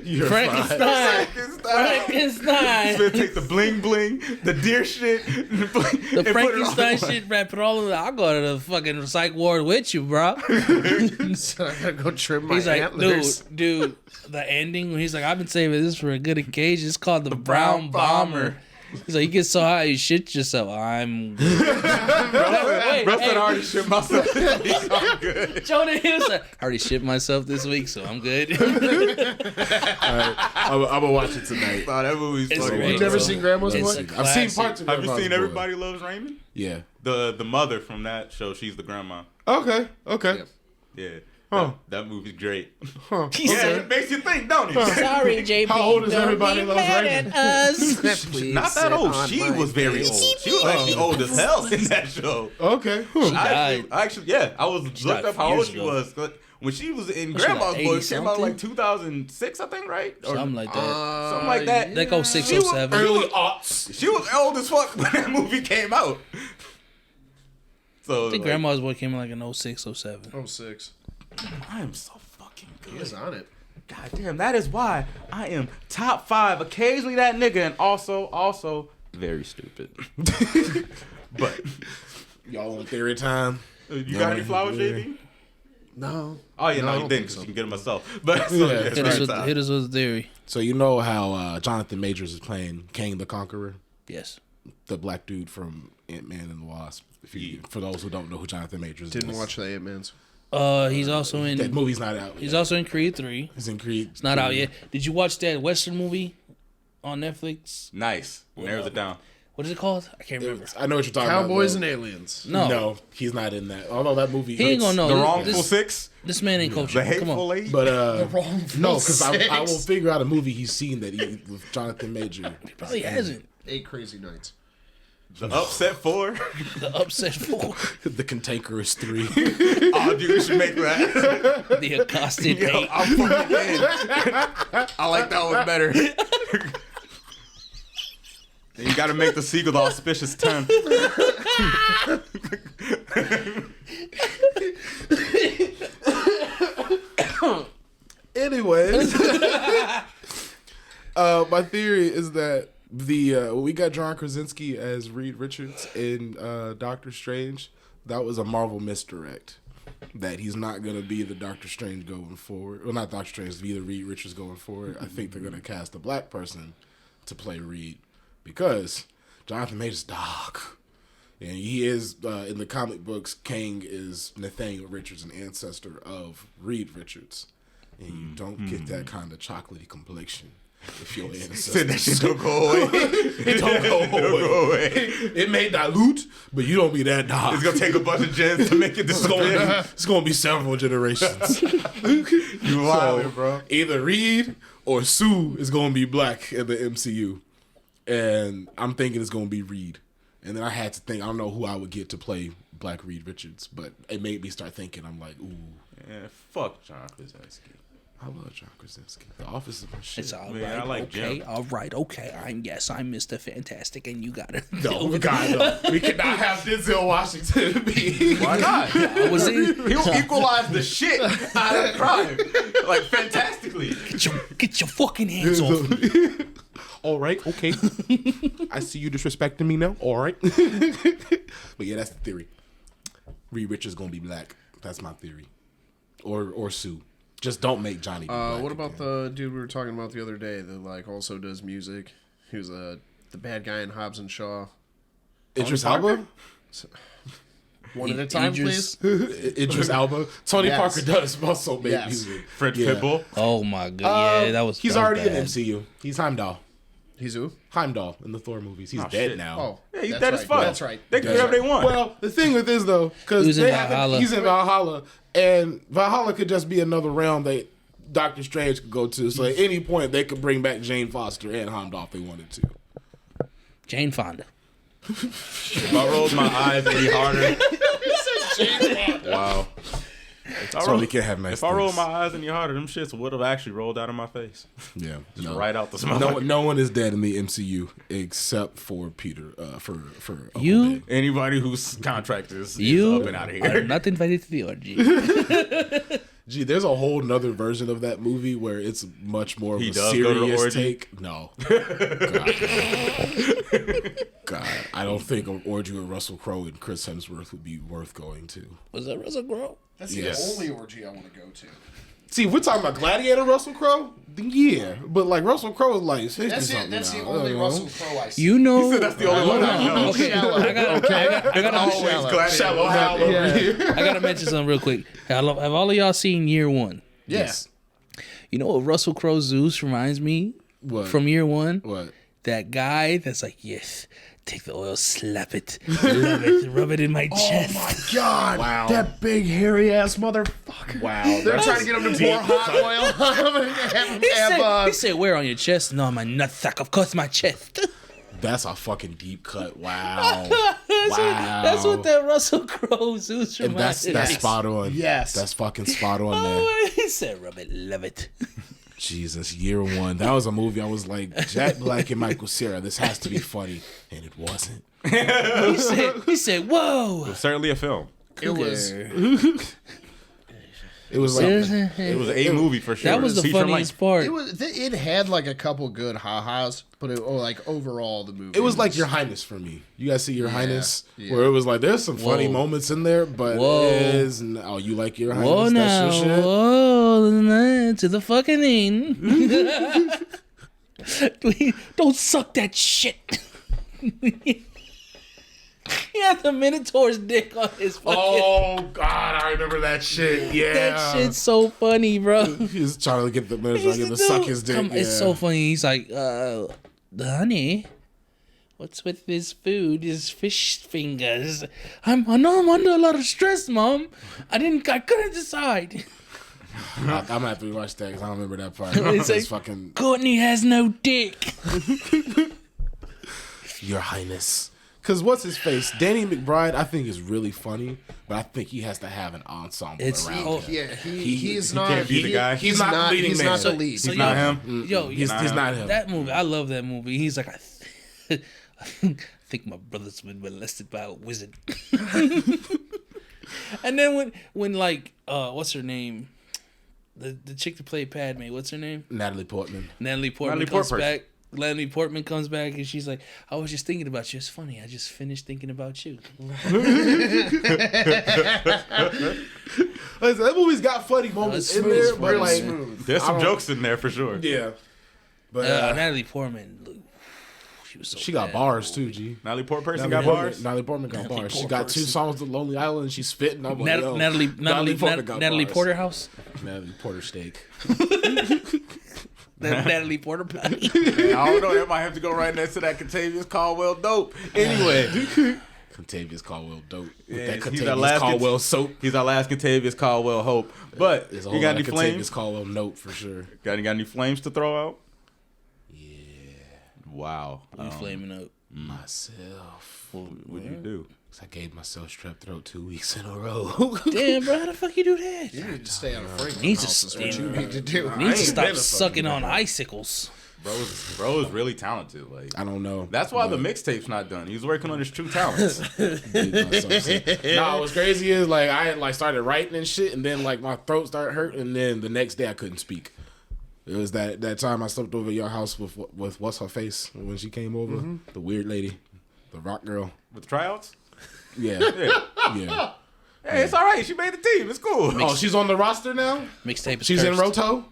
You're Frankenstein. Frankenstein. Finna take the bling bling, the deer shit, The Frankenstein shit, man. Put all of that. I'll go to the fucking psych ward with you, bro. He said, "I gotta go trim my He's like, antlers." dude, the ending when he's like, I've been saving this for a good occasion. It's called the Brown Bomber. He's like, you get so high you shit yourself. I'm good. Bro said I already shit myself. I'm good. Jonah Hill said, I already shit myself this week, so I'm good. I'm gonna watch it tonight. Nah, that movie's It's fucking great. You've never seen Grandma's It's Boy? a I've seen classic. parts of Have you Grandma's seen Boy. Everybody Loves Raymond? Yeah. The mother from that show, she's the grandma. Okay. Yep. Yeah. Huh. That movie's great. He Yeah, said, it makes you think, don't it? sorry, JP. How old is don't Everybody be Loves mad Raymond? at us. Please Not that sit old. on She my was very face. old. She was actually old as hell in that show. Okay. died. I was looked died up how old years she ago. was. But when she was in Was she Grandma's like Boy, it came out 80-something? like 2006, I think, right? Or Something like that. something like that. They go 6 She or was 7. Early aughts. She was old as fuck when that movie came out. So I think like, Grandma's Boy came in like an 06, 07. 06. I am so fucking He good. was on it. God damn, that is why I am top 5. Occasionally that nigga, and also very stupid. But Y'all on theory time? you got any flowers, JB? No. Oh yeah, No, no, I you don't didn't, think because so. you can get it myself. But so, Yeah, yeah, that's Hit us, right. hit us with the theory. So you know how Jonathan Majors is playing Kang the Conqueror? Yes. the black dude from Ant-Man and the Wasp. For those who don't know who Jonathan Majors is. Didn't watch the Ant-Mans. He's also in. That movie's not out. He's also in Creed 3. He's in Creed. It's not out yet. Did you watch that Western movie on Netflix? Nice. Narrows it down. What is it called? I can't remember. I know what you're talking about. Cowboys and Aliens. No, he's not in that. Although that movie, he ain't gonna know. The Wrongful Six. This man ain't cultured. The Come Hateful on. Eight. But Wrongful no, because I will Six. figure out a movie he's seen that he with Jonathan Major. He probably hasn't. 8 Crazy Nights. The Upset Four. The Upset 4. The Cantankerous 3. Oh, dude, we should make that. The Accosted Yo, 8. I'm fucking in. I like that one better. And you got to make the sequel the Auspicious 10. Anyways, my theory is that we got John Krasinski as Reed Richards in Doctor Strange. That was a Marvel misdirect. That he's not gonna be the Doctor Strange going forward. Well, not Doctor Strange, be the Reed Richards going forward. I think they're gonna cast a black person to play Reed because Jonathan Major's dark. And he is, in the comic books, Kang is Nathaniel Richards, an ancestor of Reed Richards. And you don't get that kind of chocolatey complexion if your Said that ancestors. shit don't go away. It don't go away. It may dilute, but you don't be that dark. It's going to take a bunch of gens to make it disappear. It's gonna be several generations. You wild, bro. Either Reed or Sue is gonna be black in the MCU. And I'm thinking it's gonna be Reed. And then I had to think, I don't know who I would get to play Black Reed Richards, but it made me start thinking. I'm like, ooh, Yeah, fuck John Krasinski. I love John Krasinski. The Office is my shit. It's all Man, right. I like okay. Jim. All right. Okay. I'm Mr. Fantastic, and you got it. No, we cannot have Denzel Washington be. Why not? I was in. He'll equalize the shit out of crime. Like, fantastically. Get your fucking hands off me. All right, okay. I see you disrespecting me now. All right. But yeah, that's the theory. Reed Richards gonna be black. That's my theory. Or Sue. Just don't make Johnny. Black What about again. the dude we were talking about the other day that like also does music? He was the bad guy in Hobbs and Shaw. Idris Elba? One at a time, Idris- please. Idris Elba. Tony Yes. Parker does also make Yes. music. Fred Yeah. Pitbull. Oh my god. Yeah, that was. He's that was already bad. in MCU. He's Heimdall. He's who? Heimdall in the Thor movies. He's Oh, dead shit. now. Oh, Yeah, he's that's dead right. as fuck. That's right. They can do whatever they want. Well, the thing with this though, He because was in Valhalla. he's in Valhalla, and Valhalla could just be another realm that Doctor Strange could go to. So at any point, they could bring back Jane Foster and Heimdall if they wanted to. Jane Fonda. If I rolled my eyes any harder. Wow. That's why we can't have nice If I rolled things. my eyes any harder, them shits would have actually rolled out of my face. Yeah, Just no. right out the smoke. No one is dead in the MCU except for Peter. For Uncle You? Ben. Anybody whose contract is You up and out of are here. not invited to the orgy. Gee, there's a whole nother version of that movie where it's much more of He a does go to the serious orgy? take. No, God, I don't think an orgy with Russell Crowe and Chris Hemsworth would be worth going to. Was that Russell Crowe? That's Yes. the only orgy I want to go to. See, if we're talking about Gladiator Russell Crowe, then yeah, but like Russell Crowe is like 50 That's it. something That's the now. only I don't know. Russell Crowe I see. You know. said that's the only one I know. Okay, Shallow. I gotta Always glad Shallow Hal over here. I gotta mention something real quick. Have all of y'all seen Year One? Yes. You know what Russell Crowe Zeus reminds me What? from Year One? What? That guy that's like, yes, take the oil, slap it, love it, rub it in my chest. God, Wow. that big hairy ass motherfucker. Wow, They're trying to get him to pour hot oil on him and have him He said, where on your chest? No, my nutsack, of course, my chest. That's a fucking deep cut. Wow. That's what that Russell Crowe Zeus And reminds that's me. spot on. Yes. That's fucking spot on there. Oh, he said, rub it, love it. Jesus, Year One. That was a movie I was like, Jack Black and Michael Cera, this has to be funny. And it wasn't. He said, whoa. Certainly a film. It was. It was like It was a movie for sure. That was the Feature funniest length. part. It had like a couple good ha-has, but like overall the movie. it was like Your Highness for me. You guys see Your Highness? yeah. Where it was like, there's some funny Whoa. moments in there, but Whoa. it is, oh, you like Your Highness? Whoa That's now, your shit? whoa, to the fucking end. Don't suck that shit. He had the Minotaur's dick on his fucking... Oh God, I remember that shit. Yeah, That shit's so funny, bro. He's trying to get the Minotaur to suck his dick. It's so funny. He's like, honey, what's with this food? His fish fingers. I'm under a lot of stress, Mom. I couldn't decide. I'm gonna have to rewatch that because I don't remember that part. It's like, fucking Courtney has no dick. Your Highness. Because what's his face? Danny McBride, I think, is really funny, but I think he has to have an ensemble around him. Yeah, he's not. can't be the guy. He's not the leading He's man. not the lead. So He's not him. Yo, He's not him. that movie, I love that movie. He's like, I think my brother's been molested by a wizard. And then when like, what's her name? The chick that played Padme, what's her name? Natalie Portman. Natalie Portman comes back. Natalie Portman comes back and she's like, I was just thinking about you. It's funny. I just finished thinking about you. Listen, that movie's got funny moments in there, but like, There's some jokes in there for sure. yeah. But Natalie Portman, look, she was so she got bad. bars too, G. Natalie Portman got bars. Natalie Portman got bars. She Portman. got 2 songs to Lonely Island and she's spitting. I'm like, yo, Natalie Portman got bars. Porterhouse. Natalie Porter steak. Natalie Porter patty. I don't know. That might have to go right next to that Contavious Caldwell dope. Anyway, Contavious Caldwell dope. With Yeah, that he's our Contavious last Caldwell soap. he's our last Contavious Caldwell hope. But There's a you whole got lot any of flames? Contavious Caldwell note for sure. Got any flames to throw out? Yeah. Wow. You flaming up. Myself. What'd you do? I gave myself strep throat 2 weeks in a row. Damn, bro, how the fuck you do that? You need to stay out of Frank's Needs to house. Is what stay- you need to do. Needs to ain't stop never sucking on icicles. Bro is really talented. Like I don't know. that's why the mixtape's not done. He's working on his true talents. Nah, what's crazy is like I had like started writing and shit, and then like my throat started hurting, and then the next day I couldn't speak. It was that time I slept over at your house with what's her face when she came over, the weird lady, the rock girl. With the tryouts? Yeah, Yeah. yeah. Hey, it's all right. She made the team. It's cool. Oh, she's on the roster now. Mixtape is She's in cursed. Roto.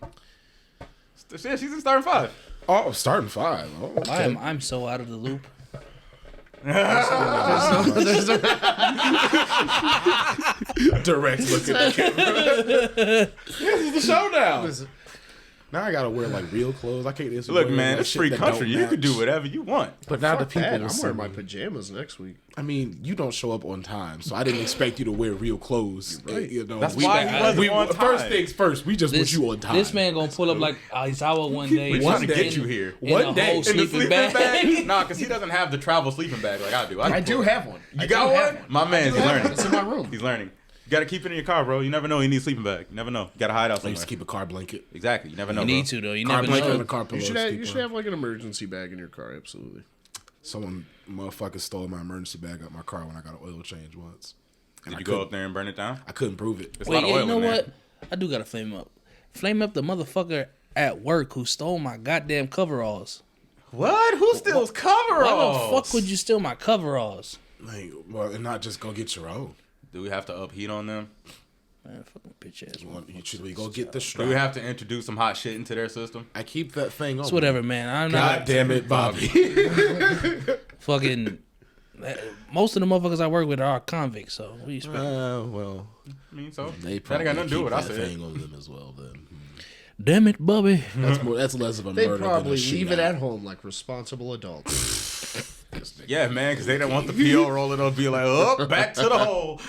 Yeah, she's in starting 5. Oh, starting 5. Oh, okay. I'm so out of the loop. Direct look at the camera. This is the showdown. Now I gotta wear like real clothes. I can't. Look, man, it's free country. You can do whatever you want. But now the people. I'm will see wearing my me. pajamas next week. I mean, you don't show up on time, so I didn't expect you to wear real clothes. You know, That's why he wasn't on time. First things first, we just put you on time. This man gonna pull up like Aizawa one day. We're trying to get you here. In One a day. whole In the sleeping bag. Nah, because he doesn't have the travel sleeping bag like I do. I do have one. You got one? My man, he's learning. It's in my room. He's learning. You gotta keep it in your car, bro. You never know. You need a sleeping bag. You never know. You gotta hide out I somewhere. used to keep a car blanket. Exactly. You never know. You bro. need to though. You Car never blanket and know. a car pillow. You should to have, keep you should on. have like an emergency bag in your car. Absolutely. Someone motherfucker stole my emergency bag out of my car when I got an oil change once. And Did I you go couldn't- up there and burn it down? I couldn't prove it. There's a Wait, lot of yeah, oil you know in there. what? I do gotta flame up. Flame up the motherfucker at work who stole my goddamn coveralls. What? Who steals coveralls? Why the fuck would you steal my coveralls? Like, well, and not just go get your own. Do we have to upheat on them? Man, fucking bitch ass. You should go get the Do strap. we have to introduce some hot shit into their system? I keep that thing on. It's whatever, man. I'm God not damn it, Bobby. fucking. Most of the motherfuckers I work with are convicts, so what do you expect? Well, I mean, so they that probably ain't got nothing to do keep with what I that said. thing on them as well. Then Damn it, Bubby. that's less of a They murder probably than a leave it shootout. at home like responsible adults. Yeah, man, because they don't want the PO rolling up, be like, oh, back to the hole.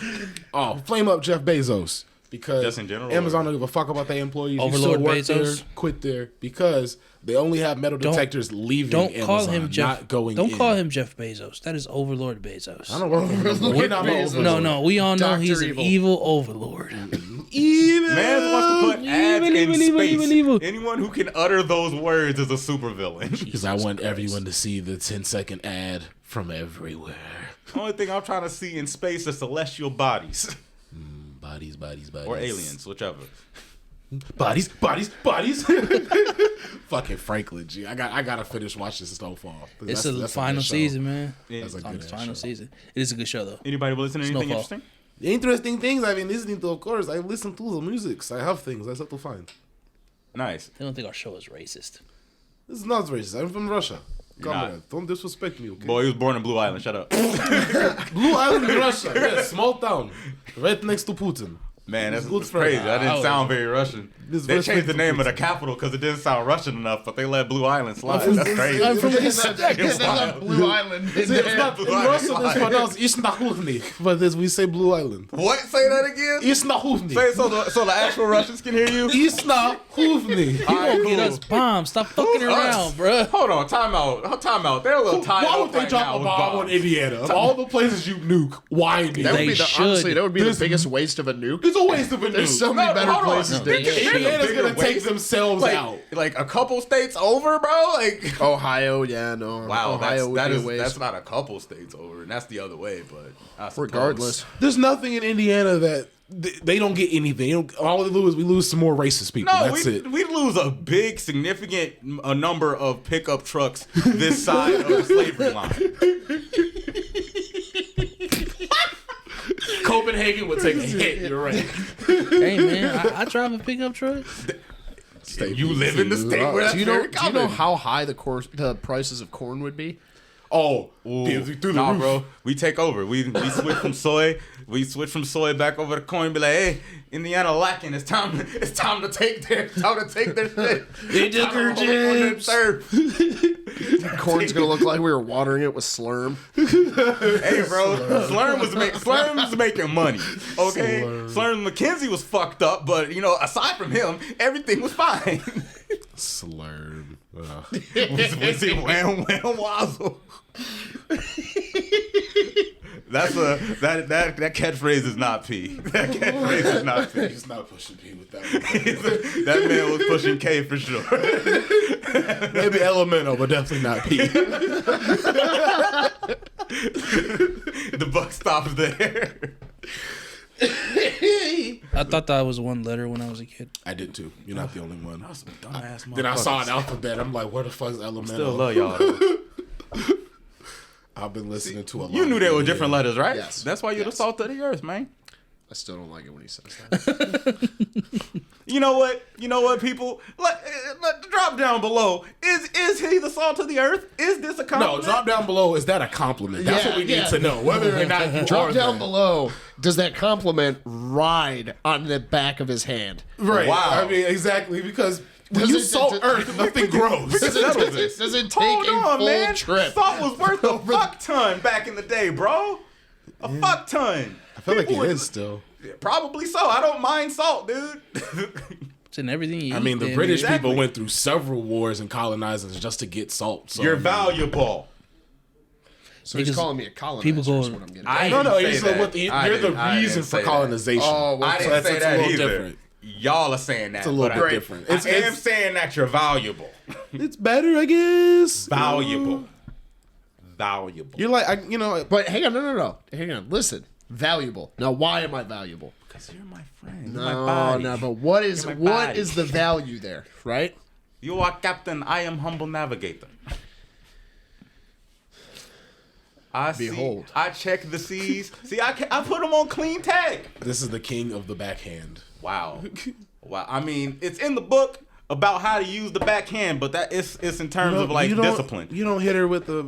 Oh, flame up Jeff Bezos because Just in general, Amazon or- don't give a fuck about their employees. Overlord you still work Bezos? there, quit there because they only have metal detectors leaving. Don't Amazon, call him Jeff. Not going. Don't in. call him Jeff Bezos. That is Overlord Bezos. I don't work for him. We're not Bezos. No, we all know Dr. he's an Evil. evil overlord. Man wants to put ads in evil, space. evil. Anyone who can utter those words is a supervillain. Because I want everyone to see the 10-second ad from everywhere. The only thing I'm trying to see in space is celestial bodies. Bodies. Or aliens, whichever. Bodies. Fucking Franklin, G. I gotta finish watching Snowfall. It's That's the a final good show. season, man. That's a It's on good the final show. season. It is a good show though. Anybody listen to anything Snowfall. interesting? Interesting things I've been listening to, of course. I listen to the music. I have things. That's totally fine. Nice. They don't think our show is racist. This is not racist. I'm from Russia. Come not. on, don't disrespect me, okay? Boy, he was born in Blue Island. Shut up. Blue Island, Russia. Yes, small town, right next to Putin. Man, that's Good crazy. friend. That didn't sound very Russian. This They verse changed the makes name of the Putin. capital because it didn't sound Russian enough, but they let Blue Island slide. That's crazy. I'm from It's wild. Blue Island. It's not in Blue Island. Russian. It's pronounced Ishnahuvnik, but we say Blue Island. What? Say that again? Ishnahuvnik. Say it so the actual Russians can hear you. Ishnahuvnik. He gonna get us bombed. Stop fucking around, bruh. Hold on, time out. They're a little tied Why up would they right drop now a with bomb on bombs. Indiana? Of all the places you nuke, why That Indiana? would They be the, should. honestly, that would be This- the biggest waste of a nuke. It's a waste of a There's nuke. so many better hold on. places to There's hit. a Indiana's bigger gonna take waste. themselves out. Like a couple states over, bro. Like Ohio, yeah, no. wow, Ohio would be a waste. that's not a couple states over, and that's the other way. But I suppose. Regardless. There's nothing in Indiana that they don't get anything. All they lose, we lose some more racist people. No, That's it. we lose a big, significant number of pickup trucks this side of the slavery line. Copenhagen would take a hit. You're right. Hey man, I drive a pickup truck. You live in the state where that's do you very know common. how high the prices of corn would be? Oh, Ooh, through the nah, roof. bro. We take over. We switch from soy. We switch from soy back over to corn. Be like, hey, Indiana lacking. It's time to take their shit. They took her chips. Corn's gonna look like we were watering it with slurm. Hey, bro, Slurm was making money. Okay, Slurm McKenzie was fucked up, but aside from him, everything was fine. Slurm. Was he wham wazzle? That catchphrase is not P. That catchphrase is not P. He's not pushing P with that one. That man was pushing K for sure. Maybe elemental, but definitely not P. The buck stops there. I thought that was one letter when I was a kid. I did too. You're not the only one. Dumbass Then I saw an alphabet. I'm like, where the fuck is elemental? Still love y'all. Though. I've been listening to a lot. You knew of there were it. different letters, right? Yes. That's why you're the salt of the earth, man. I still don't like it when he says that. You know what, people? Let drop down below. Is he the salt of the earth? Is this a No, compliment? drop down below. Is that a compliment? That's what we need to know. Whether or not you Drop are down that. below. Does that compliment ride on the back of his hand? Right. Wow. I mean, exactly, because when Does you it- salt does- Earth, nothing grows. Does it take Hold a on, full man. trip? Salt was worth a fuck ton back in the day, bro. A fuck ton. I feel like People it would- is still. Probably so. I don't mind salt, dude. It's in everything you I eat, mean, the then. British Exactly. people went through several wars and colonizers just to get salt. So You're valuable. So he's Niggas- calling me a colonizer. people go- is what I'm getting. I at. no, didn't he's say like, that. I you're the didn't- I reason didn't for say that. colonization. Oh, well, I didn't that's- say it's a that little either. different. Y'all are saying that. It's a little but bit I- different. I am saying that you're valuable. It's better, I guess. Valuable. Valuable. You're like, you But hang on, no. Hang on. Listen. Valuable. Now, why am I valuable? Because you're my friend. No, but what is You're my body. the value there, right? You are captain. I am humble navigator. Behold. I check the seas. See, I put them on clean tag. this is the king of the backhand. Wow. Wow. I mean, it's in the book about how to use the backhand, but it's in terms of like discipline. You don't hit her with the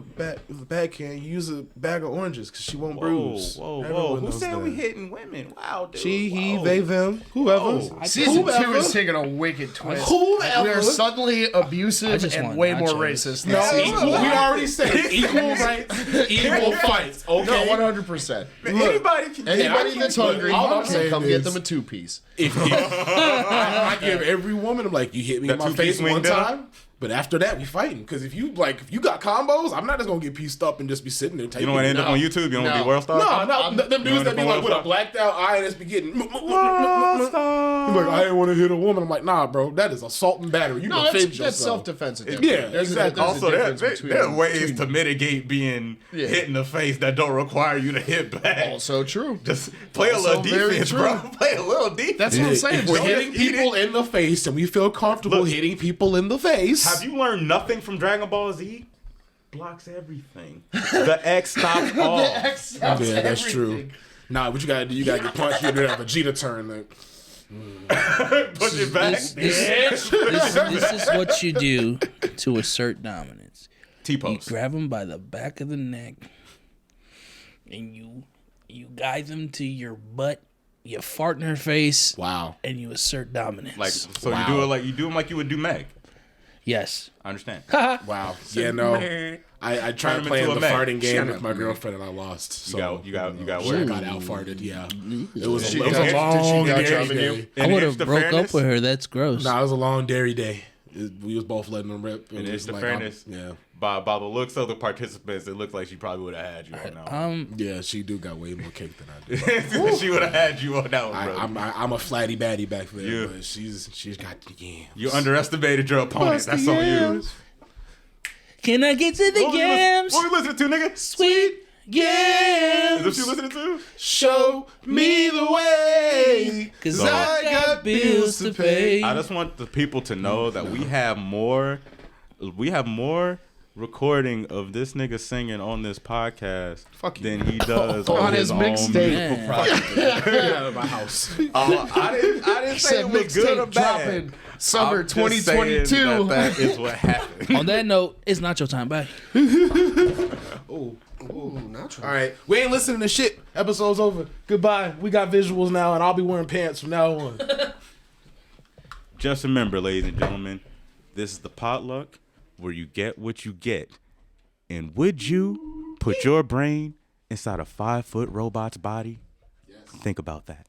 backhand. You use a bag of oranges because she won't bruise. Whoa. Everyone Who knows said that. we hitting women? Wow, dude. She, he, Whoa. they, them, whoever. Whoa. Season 2 Whoever. is taking a wicked twist. Whoever. We are suddenly I abusive just and want way more nachos. racist than No, season we 1. already said equal rights, equal fights. Okay. No, 100%. Anybody can Anybody that's hungry, all I'm can saying come get is- them a 2-piece. If I give every woman, I'm like, you hit me in That my two-piece face one wing dinner? time, but after that we fighting. Because if you got combos, I'm not just gonna get pieced up and just be sitting there. You don't want to end up on YouTube? You don't want to be world star? No, them dudes that be like with a blacked out eye and just be getting. He's like, I didn't want to hit a woman. I'm like, nah, bro, that is assault and battery. You No, defend that's yourself. self-defense. Yeah, exactly. Also, there are ways between- to mitigate being Yeah. hit in the face that don't require you to hit back. Also true. Just play a Also little very defense, true. bro. Play a little defense. That's what I'm saying. If we're Just hitting just eat people in the face and we feel comfortable Look. hitting people in the face. Have you learned nothing from Dragon Ball Z? Blocks everything. The X stops all. Yeah, that's true. Nah, what you gotta do? You gotta get punched. You do that Vegeta turn. Like, Push it back. This is what you do to assert dominance. T-post. grab them by the back of the neck, and you guide them to your butt. You fart in her face. Wow. And you assert dominance. Like, so Wow. you do them like you would do Meg. Yes. I understand. Wow. Yeah, no. I tried him playing into the a man. farting game Shut with up, my man. girlfriend and I lost. So You got I work. got out farted. Yeah. It was She a got- long did she got dairy dropping you? day. I would have Inch to broke fairness? up with her. That's gross. No, it was a long dairy day. We was both letting them rip. And it's the like, fairness. yeah. By the looks of the participants, it looked like she probably would have had you on that one. Yeah, she do got way more cake than I do. She would have had you on that one, bro. I'm a flatty batty back there, Yeah. but she's got the yams. You underestimated your opponent. That's on you. Can I get to the yams? What we listening to, nigga? Sweet Is what yams. you listening to? Show me the way, 'Cause So- I got bills to pay. I just want the people to know that we have more recording of this nigga singing on this podcast than he does on his own mixtape. Get out of my house. I didn't say it was good or Mixtape bad. dropping summer I'm just saying 2022. that is what happened. On that note, it's not your time. Bye. Ooh, not All right, we ain't listening to shit. Episode's over. Goodbye. We got visuals now, and I'll be wearing pants from now on. Just remember, ladies and gentlemen, this is the potluck where you get what you get. And would you put your brain inside a 5-foot robot's body? Yes. Think about that.